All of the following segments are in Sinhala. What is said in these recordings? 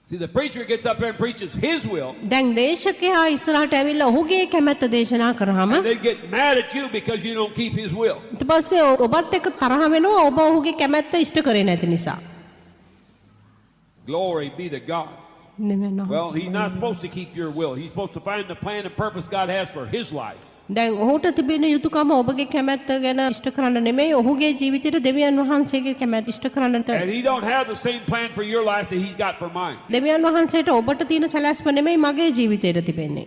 See, the preacher gets up there and preaches his will. දැන් දේශකයා ඉස්සරහට ඇවිල්ලා ඔහුගේ කැමැත්ත දේශනා කරාම And they get mad at you because you don't keep his will. ඊට පස්සේ ඔබත් එක්ක තරහ වෙනවා ඔබ ඔහුගේ කැමැත්ත ඉෂ්ට කරේ නැති නිසා. Glory be to God. Well, he's not supposed to keep your will. He's supposed to find the plan and purpose God has for his life. දැන් ඔහුට තිබෙන යුතුයකම ඔබගේ කැමැත්ත ගැන ඉෂ්ට කරන්න නෙමෙයි ඔහුගේ ජීවිතේට දෙවියන් වහන්සේගේ කැමැත්ත ඉෂ්ට කරන්නට. And he don't have the same plan for your life that he's got for mine. දෙවියන් වහන්සේට ඔබට තියෙන සැලැස්ම නෙමෙයි මගේ ජීවිතේට තිබෙන්නේ.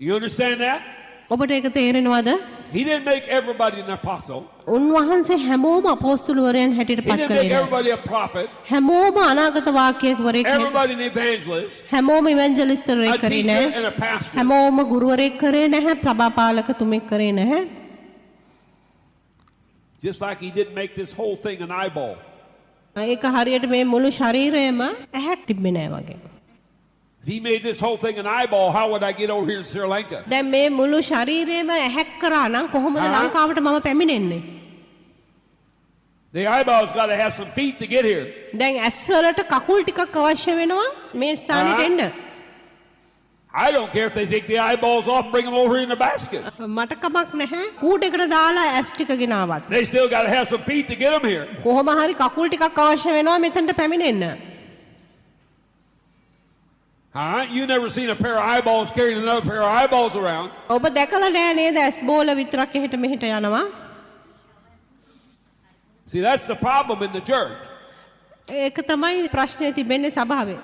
You understand that? ඔබට ඒක තේරෙනවද? He didn't make everybody an apostle. උන්වහන්සේ හැමෝම අපෝස්තලවරයන් හැටියට He පත් didn't make කළේ everybody a prophet. හැමෝම අනාගත වාක්‍යවරයෙක් Everybody an evangelist. හැමෝම ඉවැන්ජලිස්ට්වරයෙක් A කරේ teacher නැහැ. and a pastor. හැමෝම ගුරුවරයෙක් කරේ නැහැ, ප්‍රභාපාලකතුමෙක් කරේ නැහැ. Just like he didn't make this whole thing an eyeball. ඒක හරියට මේ මුළු ශරීරයම ඇහැක් තිබ්බේ නැහැ වගේ. If he made this whole thing an eyeball, how would I get over here to Sri Lanka? දැන් මේ මුළු ශරීරයම ඇහැක් කරා නම් කොහොමද ලංකාවට මම පැමිණෙන්නේ? The eyeball's got to have some feet to get here. දැන් ඇස් වලට කකුල් ටිකක් අවශ්‍ය වෙනවා මේ ස්ථානෙට එන්න. I don't care if they take the eyeballs off and bring them over here in a basket. මට කමක් නැහැ. කූටයකට දාලා ඇස් ටික ගෙනාවත්. They still got to have some feet to get them here. කොහොම හරි කකුල් ටිකක් අවශ්‍ය වෙනවා මෙතනට පැමිණෙන්න. You never seen a pair of eyeballs carrying another pair of eyeballs around. ඔබ දැකලා නෑ නේද ඇස් බෝල විතරක් එහෙට මෙහෙට යනවා. See, that's the problem in the church. ඒක තමයි ප්‍රශ්නේ තිබෙන්නේ සභාවේ.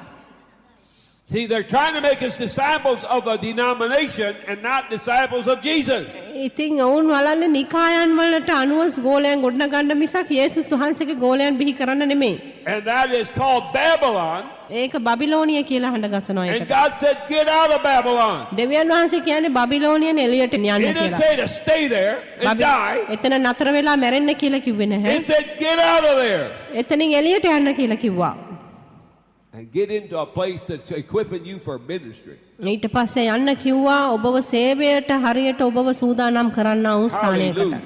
See, they're trying to make us disciples of a denomination and not disciples of Jesus. ඉතින් ඔවුන් වලන්නේ නිකායන් වලට අනුව ගෝලයන් ගොඩනගන්න මිසක් යේසුස් වහන්සේගේ ගෝලයන් බිහි කරන්න නෙමෙයි. And that is called Babylon. ඒක බබිලෝනිය කියලා හඬ ගසනවා And ඒකට. God said, get out of Babylon. දෙවියන් වහන්සේ කියන්නේ බබිලෝනියන් එළියට යන්න He didn't කියලා. say to stay there and die. එතන නතර වෙලා මැරෙන්න කියලා කිව්වේ නැහැ. He said, get out of there. එතනින් එළියට යන්න කියලා කිව්වා. And get into a place that's equipping you for ministry. ඊට පස්සේ යන්න කිව්වා ඔබව සේවයට හරියට ඔබව සූදානම් කරන්නා වූ ස්ථානයකට. Hallelujah.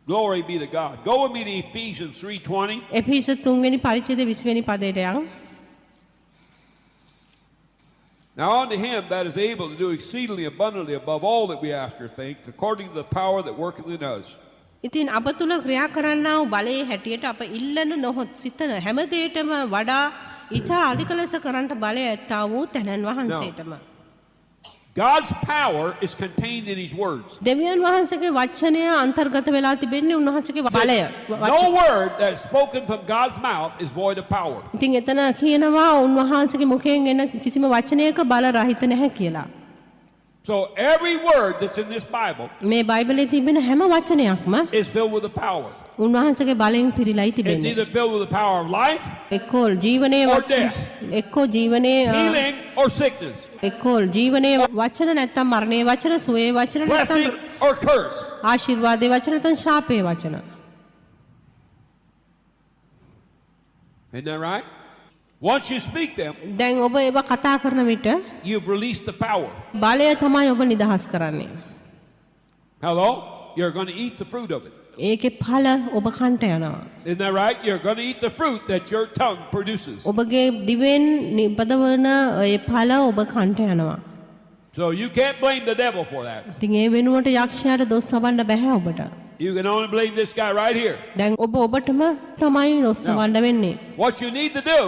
Glory be to God. Go with me to Ephesians 3:20. එපිසස් 3 වෙනි පරිච්ඡේද 20 වෙනි පදයට යන්න. Now unto him that is able to do exceedingly abundantly above all that we ask or think, according to the power that worketh in us. ඉතින් අප තුල ක්‍රියා කරන්නා වූ බලයේ හැටියට අප ඉල්ලන නොහොත් සිතන හැම දෙයකම වඩා ඊට අධික ලෙස කරන්නට බලය ඇත්තා වූ තැනන් වහන්සේටම. God's power is contained in his words. දෙවියන් වහන්සේගේ වචනය අන්තර්ගත වෙලා තිබෙන්නේ උන්වහන්සේගේ බලය. No word that is spoken from God's mouth is void of power. ඉතින් එතන කියනවා උන්වහන්සේගේ මුඛයෙන් එන කිසිම වචනයක බල රහිත නැහැ කියලා. So every word that's in this Bible මේ බයිබලයේ තිබෙන හැම වචනයක්ම is filled with the power. උන්වහන්සේගේ බලයෙන් පිරීලායි It's තිබෙන්නේ. either filled with the power of life, එක්කෝ ජීවනයේ or වචන death. එක්කෝ ජීවනයේ healing, or sickness, එක්කෝ ජීවනයේ වචන නැත්තම් මරණයේ වචන සුවේ වචන blessing, නැත්තම් or curse. ආශිර්වාදයේ වචන නැත්තම් ශාපයේ වචන. Isn't that right? Once you speak them, දැන් ඔබ ඒව කතා කරන විට you've released the power. බලය තමයි ඔබ නිදහස් කරන්නේ. Hello? You're going to eat the fruit of it. ඒකේ ඵල ඔබ කන්ට යනවා. Isn't that right? You're going to eat the fruit that your tongue produces. ඔබගේ දිවෙන් නිපදවන ඒ ඵල ඔබ කන්ට යනවා. So you can't blame the devil for that. ඉතින් ඒ වෙනුවට යක්ෂයාට දොස් තබන්න බෑ ඔබට. You can only blame this guy right here. දැන් ඔබ ඔබටම තමයි දොස් තබන්න වෙන්නේ. What you need to do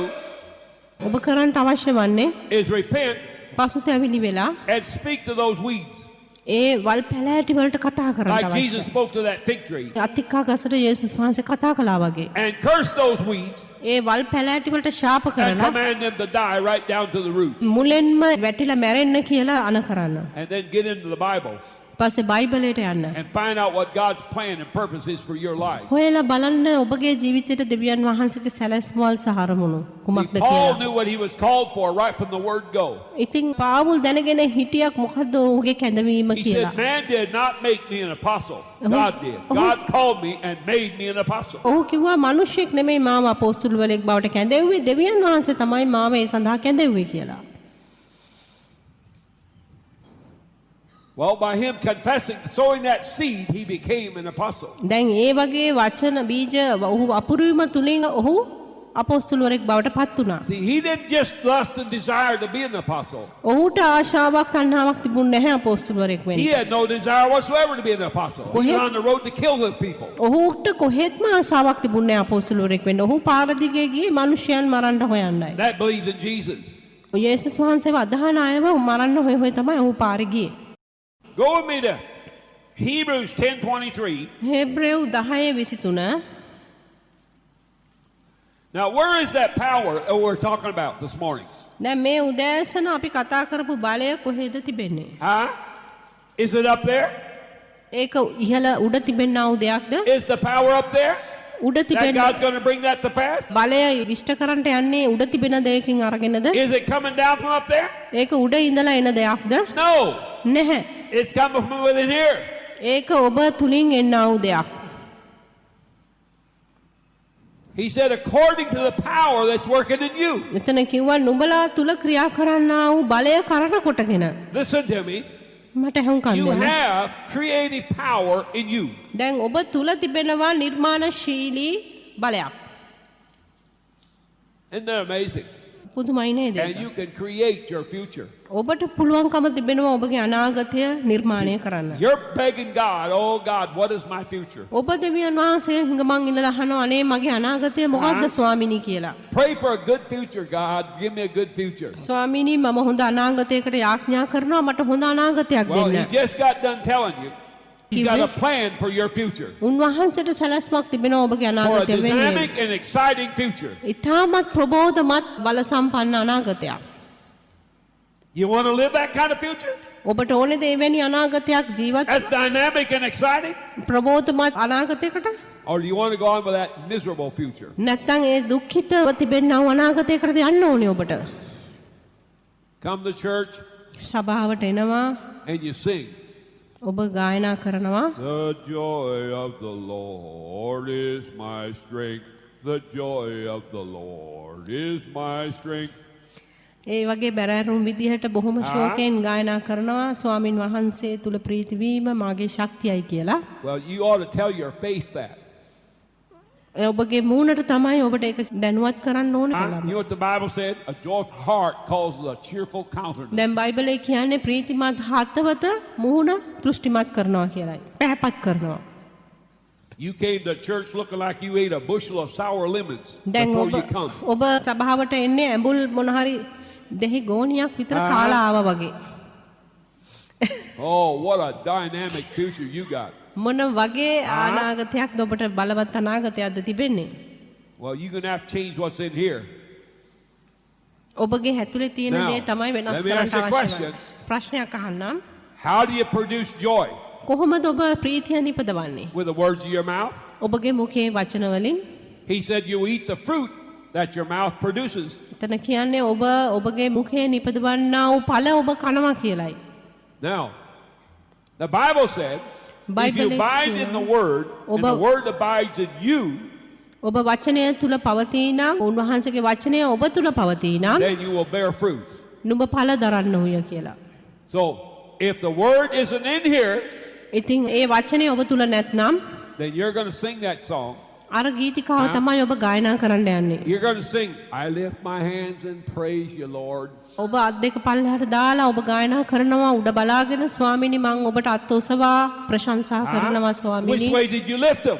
ඔබ කරන්න අවශ්‍ය වන්නේ is repent පසුතැවිලි වෙලා and speak to those weeds. ඒ වල් පැලෑටි වලට කතා කරන්න Like අවශ්‍යයි. Jesus spoke to that fig tree. අතික්කා ගසට යේසුස් වහන්සේ කතා කළා වගේ. And curse those weeds ඒ වල් පැලෑටි වලට ශාප and කරලා command them to die right down to the root. මුලින්ම වැටිලා මැරෙන්න කියලා අන කරන්න. And then get into the Bible ඊපස්සේ බයිබලයට යන්න. and find out what God's plan and purpose is for your life. හොයලා බලන්න ඔබගේ ජීවිතේට දෙවියන් වහන්සේගේ සැලැස්මවල් සහ අරමුණු See, කුමක්ද Paul කියලා. knew what he was called for right from the word go. ඉතින් පාවුල් දැනගෙන හිටියක් මොකද්ද ඔහුගේ කැඳවීම He කියලා. said, man did not make me an apostle. God did. God called me and made me an apostle. ඔහු කිව්වා මිනිස්සෙක් නෙමෙයි මාව අපෝස්තලවරයෙක් බවට කැඳෙව්වේ දෙවියන් වහන්සේ තමයි මාව ඒ සඳහා කැඳෙව්වේ කියලා. Well, by him confessing, sowing that seed, he became an apostle. දැන් ඒ වගේ වචන බීජ ඔහු අපුරුවීම තුලින් ඔහු අපෝස්තුලවරයෙක් බවට පත් වුණා. See, he didn't just lust and desire to be an apostle. ඔහුට ආශාවක් තණ්හාවක් තිබුණ නැහැ අපෝස්තුලවරයෙක් වෙන්න. He had no desire whatsoever to be an apostle. He was on the road to kill the people. ඔහුට කොහෙත්ම ආශාවක් තිබුණ නැහැ අපෝස්තුලවරයෙක් වෙන්න. ඔහු පාර දිගේ ගියේ මිනිසයන් මරන්න හොයන්නයි. That believed in Jesus. යේසුස් වහන්සේව අදහන අයව මරන්න හොය හොය තමයි ඔහු පාරේ ගියේ. Go with me to Hebrews 10:23. හේබ්‍රේව් 10:23. Now, where is that power that we're talking about this morning? දැන් මේ උදෑසන අපි කතා කරපු බලය කොහෙද තිබෙන්නේ? Huh? Is it up there? ඒක ඉහළ උඩ තිබෙනා වූ දෙයක්ද? Is the power up there? උඩ That තිබෙන God's going to bring that to pass? බලය ඉෂ්ට කරන්නට යන්නේ උඩ තිබෙන දෙයකින් අරගෙනද? Is it coming down from up there? ඒක උඩ ඉඳලා එන දෙයක්ද? No. නැහැ. It's coming from within here. ඒක ඔබ තුලින් එන්නා වූ දෙයක්. He said, according to the power that's working in you. එතන කිව්වා නුඹලා තුල ක්‍රියා කරන්නා වූ බලය කරන කොටගෙන. Listen to me. මට හුඟක් You දෙන්න. have creative power in you. දැන් ඔබ තුල තිබෙනවා නිර්මාණශීලී බලයක්. Isn't that amazing? පුදුමයි නේද? And you can create your future. ඔබට පුළුවන්කම තිබෙනවා ඔබගේ අනාගතය නිර්මාණය කරන්න. You're begging God, oh God, what is my future? ඔබ දෙවියන් වහන්සේ හිඟමන් ඉල්ලලා අහනවා අනේ මගේ අනාගතය මොකක්ද ස්වාමිනී කියලා. Pray for a good future, God. Give me a good future. ස්වාමිනී මම හොඳ අනාගතයකට යාඥා කරනවා මට හොඳ අනාගතයක් Well, he දෙන්න. just got done telling you. He's got a plan for your future. උන්වහන්සේට සැලැස්මක් තිබෙනවා ඔබගේ For a අනාගතය වෙනුවෙන්. dynamic and exciting future. ඉතාමත් ප්‍රබෝධමත් බල සම්පන්න අනාගතයක්. You want to live that kind of future? ඔබට ඕනේද එවැනි අනාගතයක් ජීවත් That's dynamic and exciting? ප්‍රබෝධමත් අනාගතයකට? Or do you want to go on with that miserable future? නැත්නම් ඒ දුක්ඛිතව තිබෙනා වූ අනාගතයකටද යන්න ඕනේ ඔබට? Come to church සභාවට එනවා and you sing. ඔබ ගායනා කරනවා. The joy of the Lord is my strength. The joy of the Lord is my strength. ඒ වගේ බැරෑරුම් විදිහට බොහොම ශෝකයෙන් ගායනා කරනවා ස්වාමින් වහන්සේ තුල ප්‍රීති වීම මාගේ ශක්තියයි කියලා. Well, you ought to tell your face that. ඔබගේ මූණට තමයි ඔබට ඒක දැනුවත් කරන්න ඕනේ You සලම. know what the Bible said? A joyful heart causes a cheerful countenance. දැන් බයිබලයේ කියන්නේ ප්‍රීතිමත් හතවත මූණ දෘෂ්ටිමත් කරනවා කියලායි. පැහැපත් කරනවා. You came to church looking like you ate a bushel of sour lemons දැන් before ඔබ you come. ඔබ සභාවට එන්නේ ඇඹුල් මොන හරි දෙහි ගෝණියක් විතර කාලා ආවා වගේ. Oh, what a dynamic future you got. මොන වගේ අනාගතයක්ද ඔබට බලවත් අනාගතයක්ද තිබෙන්නේ? Well, you're going to have to change what's in here. ඔබගේ හැතුලේ තියෙන Now, දේ තමයි වෙනස් let me කරන්න ask you a අවශ්‍ය question. වෙන්නේ. ප්‍රශ්නයක් අහන්නම්. How do you produce joy? කොහොමද ඔබ ප්‍රීතිය නිපදවන්නේ? With the words of your mouth? ඔබගේ මුඛයේ වචන වලින්. He said you eat the fruit that your mouth produces. එතන කියන්නේ ඔබ ඔබගේ මුඛයේ නිපදවන්නා වූ ඵල ඔබ කනවා කියලයි. Now, the Bible said, if you abide in the word, and the word abides in you, ඔබ වචනය තුල පවතිනා උන්වහන්සේගේ වචනය ඔබ තුල පවතිනා then you will bear fruit. නුඹ ඵල දරන්න ඕය කියලා. So, if the word isn't in here, ඉතින් ඒ වචනේ ඔබ තුල නැත්නම් then you're going to sing that song. අර ගීතිකාව තමයි ඔබ ගායනා කරන්න යන්නේ. You're going to sing, I lift my hands and praise you, Lord. ඔබ අත් දෙක පල්ලෙහාට දාලා ඔබ ගායනා කරනවා උඩ බලාගෙන ස්වාමිනී මං ඔබට අත් ඔසවා ප්‍රශංසා කරනවා Which ස්වාමිනී. way did you lift them?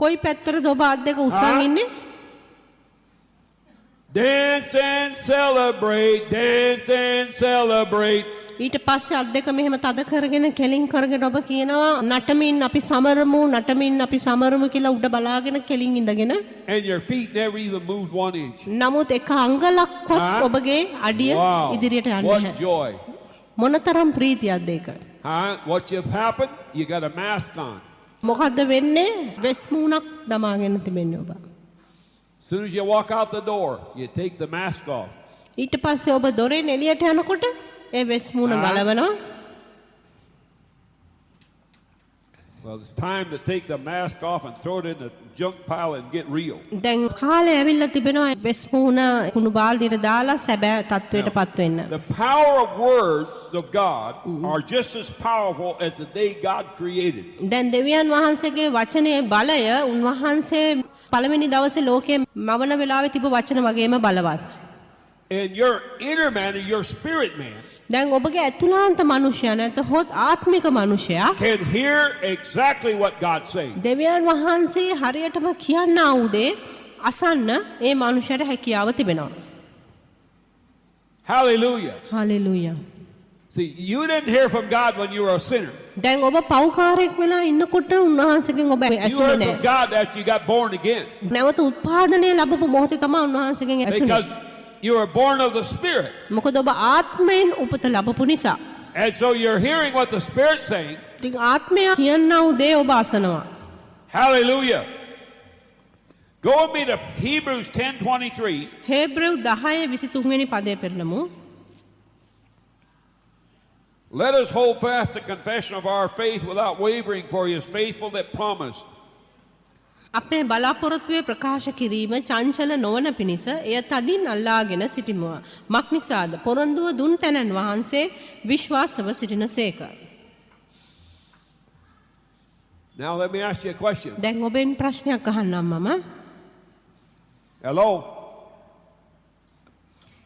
කොයි පැත්තටද ඔබ අත් දෙක උස්සන් ඉන්නේ? Dance and celebrate, dance and celebrate. ඊට පස්සේ අත් දෙක මෙහෙම තද කරගෙන කෙලින් කරගෙන ඔබ කියනවා නටමින් අපි සමරමු කියලා උඩ බලාගෙන කෙලින් ඉඳගෙන. And your feet never even moved 1 inch. නමුත් එක අංගලක්වත් ඔබගේ අඩිය ඉදිරියට යන්නේ What නැහැ. joy. මොනතරම් ප්‍රීතියක්ද ඒක? What you happened? You got a mask on. මොකද්ද වෙන්නේ? වෙස් මූණක් දමාගෙන තිබෙන්නේ ඔබ. As soon as you walk out the door, you take the mask off. ඊට පස්සේ ඔබ දොරෙන් එළියට යනකොට ඒ වෙස් මූණ ගලවනවා. Well, it's time to take the mask off and throw it in the junk pile and get real. දැන් කාලය ඇවිල්ලා තිබෙනවා වෙස් මුහුණ කුණු බාල්දියට දාලා සැබෑ තත්වයටපත් වෙන්න. The power of words of God are just as powerful as the day God created. දැන් දෙවියන් වහන්සේගේ වචනේ බලය උන්වහන්සේ පළවෙනි දවසේ ලෝකේ මවන වෙලාවේ තිබ්බ වචන වගේම බලවත්. And your inner man and your spirit man දැන් ඔබගේ ඇතුළාන්ත මනුෂ්‍යයා නැත්නම් ආත්මික මනුෂ්‍යයා can hear exactly what God's saying. දෙවියන් වහන්සේ හරියටම කියනා වූ දේ අසන්න ඒ මනුෂ්‍යයාට හැකියාව තිබෙනවා. Hallelujah. Hallelujah. See, you didn't hear from God when you were a sinner. දැන් ඔබ පව්කාරයෙක් වෙලා ඉන්නකොට උන්වහන්සේගෙන් ඔබ You ඇසුනේ heard නැහැ. from God after you got born again. නැවත උත්පාදනය ලැබපු මොහොතේ තමයි උන්වහන්සේගෙන් ඇසුනේ. Because you were born of the Spirit. මොකද ඔබ ආත්මයෙන් උපත ලැබපු නිසා. And so you're hearing what the Spirit's saying. ඉතින් ආත්මය කියනා වූ දේ ඔබ අසනවා. Hallelujah. Go with me to Hebrews 10:23. Hebrew 10:23 වෙනි පදය පෙරලමු. Let us hold fast the confession of our faith without wavering, for he is faithful that promised. අපේ බලාපොරොත්තුවේ ප්‍රකාශ කිරීම චංචල නොවන පිණිස එය තදින් අල්ලාගෙන සිටිමුව. මක් නිසාද? පොරොන්දුව දුන් තැනන් වහන්සේ විශ්වාසව සිටිනසේක. Now let me ask you a question. දැන් ඔබෙන් ප්‍රශ්නයක් අහන්නම් මම. Hello?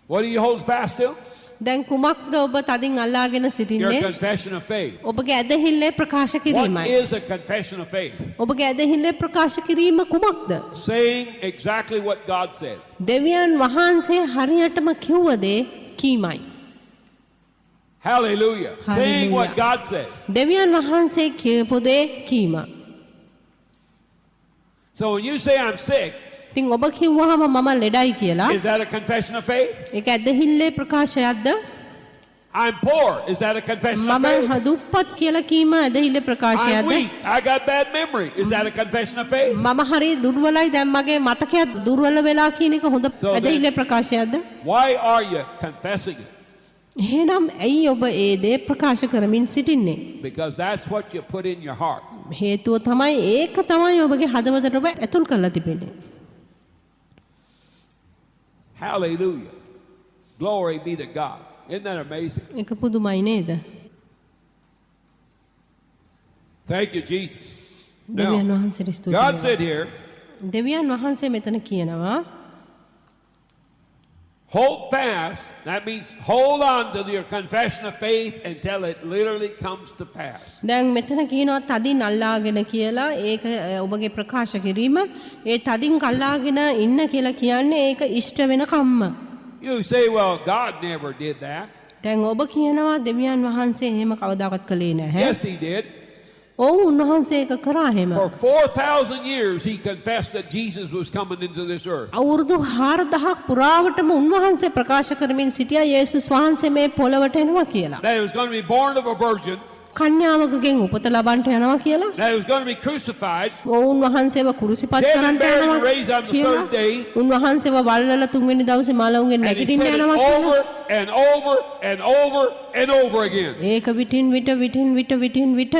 What do you hold fast to? දැන් කුමක්ද ඔබ තදින් අල්ලාගෙන Your සිටින්නේ? confession of faith. ඔබගේ ඇදහිල්ලේ ප්‍රකාශ What කිරීමයි. is a confession of faith? ඔබගේ ඇදහිල්ලේ ප්‍රකාශ කිරීම කුමක්ද? Saying exactly what God says. දෙවියන් වහන්සේ හරියටම කිව්ව දේ කීමයි. Hallelujah. Saying what Hallelujah. God says. දෙවියන් වහන්සේ කියපු දේ කීම. So when you say I'm sick, ඉතින් ඔබ කිව්වහම මම ලෙඩයි කියලා is that a confession of faith? ඒක ඇදහිල්ලේ ප්‍රකාශයක්ද? I'm poor. Is that a confession of මම faith? දුප්පත් කියලා කීම ඇදහිල්ලේ I'm ප්‍රකාශයක්ද? weak. I got bad memory. Is that a confession of faith? මම හරි දුර්වලයි දැන් මගේ මතකයක් දුර්වල වෙලා කියන එක හොඳ So then- ඇදහිල්ලේ ප්‍රකාශයක්ද? Why are you confessing it? එහෙනම් ඇයි ඔබ ඒ දේ ප්‍රකාශ කරමින් සිටින්නේ? Because that's what you put in your heart. හේතුව තමයි ඒක තමයි ඔබගේ හදවතට ඔබ ඇතුල් කරලා තිබෙන්නේ. Hallelujah. Glory be to God. Isn't that amazing? ඒක පුදුමයි නේද? Thank you, Jesus. දෙවියන් Now, වහන්සේට God ස්තුතියි. said here, දෙවියන් වහන්සේ මෙතන කියනවා hold fast. That means hold on to your confession of faith until it literally comes to pass. දැන් මෙතන කියනවා තදින් අල්ලාගෙන කියලා ඒක ඔබගේ ප්‍රකාශ කිරීම ඒ තදින් අල්ලාගෙන ඉන්න කියලා කියන්නේ ඒක ඉෂ්ට වෙන කම්ම. You say, well, God never did that. දැන් ඔබ කියනවා දෙවියන් වහන්සේ එහෙම කවදාකවත් කළේ නැහැ. Yes, he did. ඔව් උන්වහන්සේ ඒක කරා එහෙම. For 4,000 years, he confessed that Jesus was coming into this earth. අවුරුදු 4000ක් පුරාවටම උන්වහන්සේ ප්‍රකාශ කරමින් සිටියා යේසුස් වහන්සේ මේ පොළවට එනවා කියලා. That he was going to be born of a virgin. කන්‍යාවකගෙන් උපත ලබන්නට යනවා කියලා. That he was going to be crucified. උන්වහන්සේව කුරුසිපත් Dead and කරන්නට buried and යනවා raised on the කියලා. third day. උන්වහන්සේව වල්ලලා තුන්වෙනි දවසේ මලවුන්ගෙන් And he නැගිටින්න said it යනවා කියලා. over and over and over and over again. ඒක විටින් විට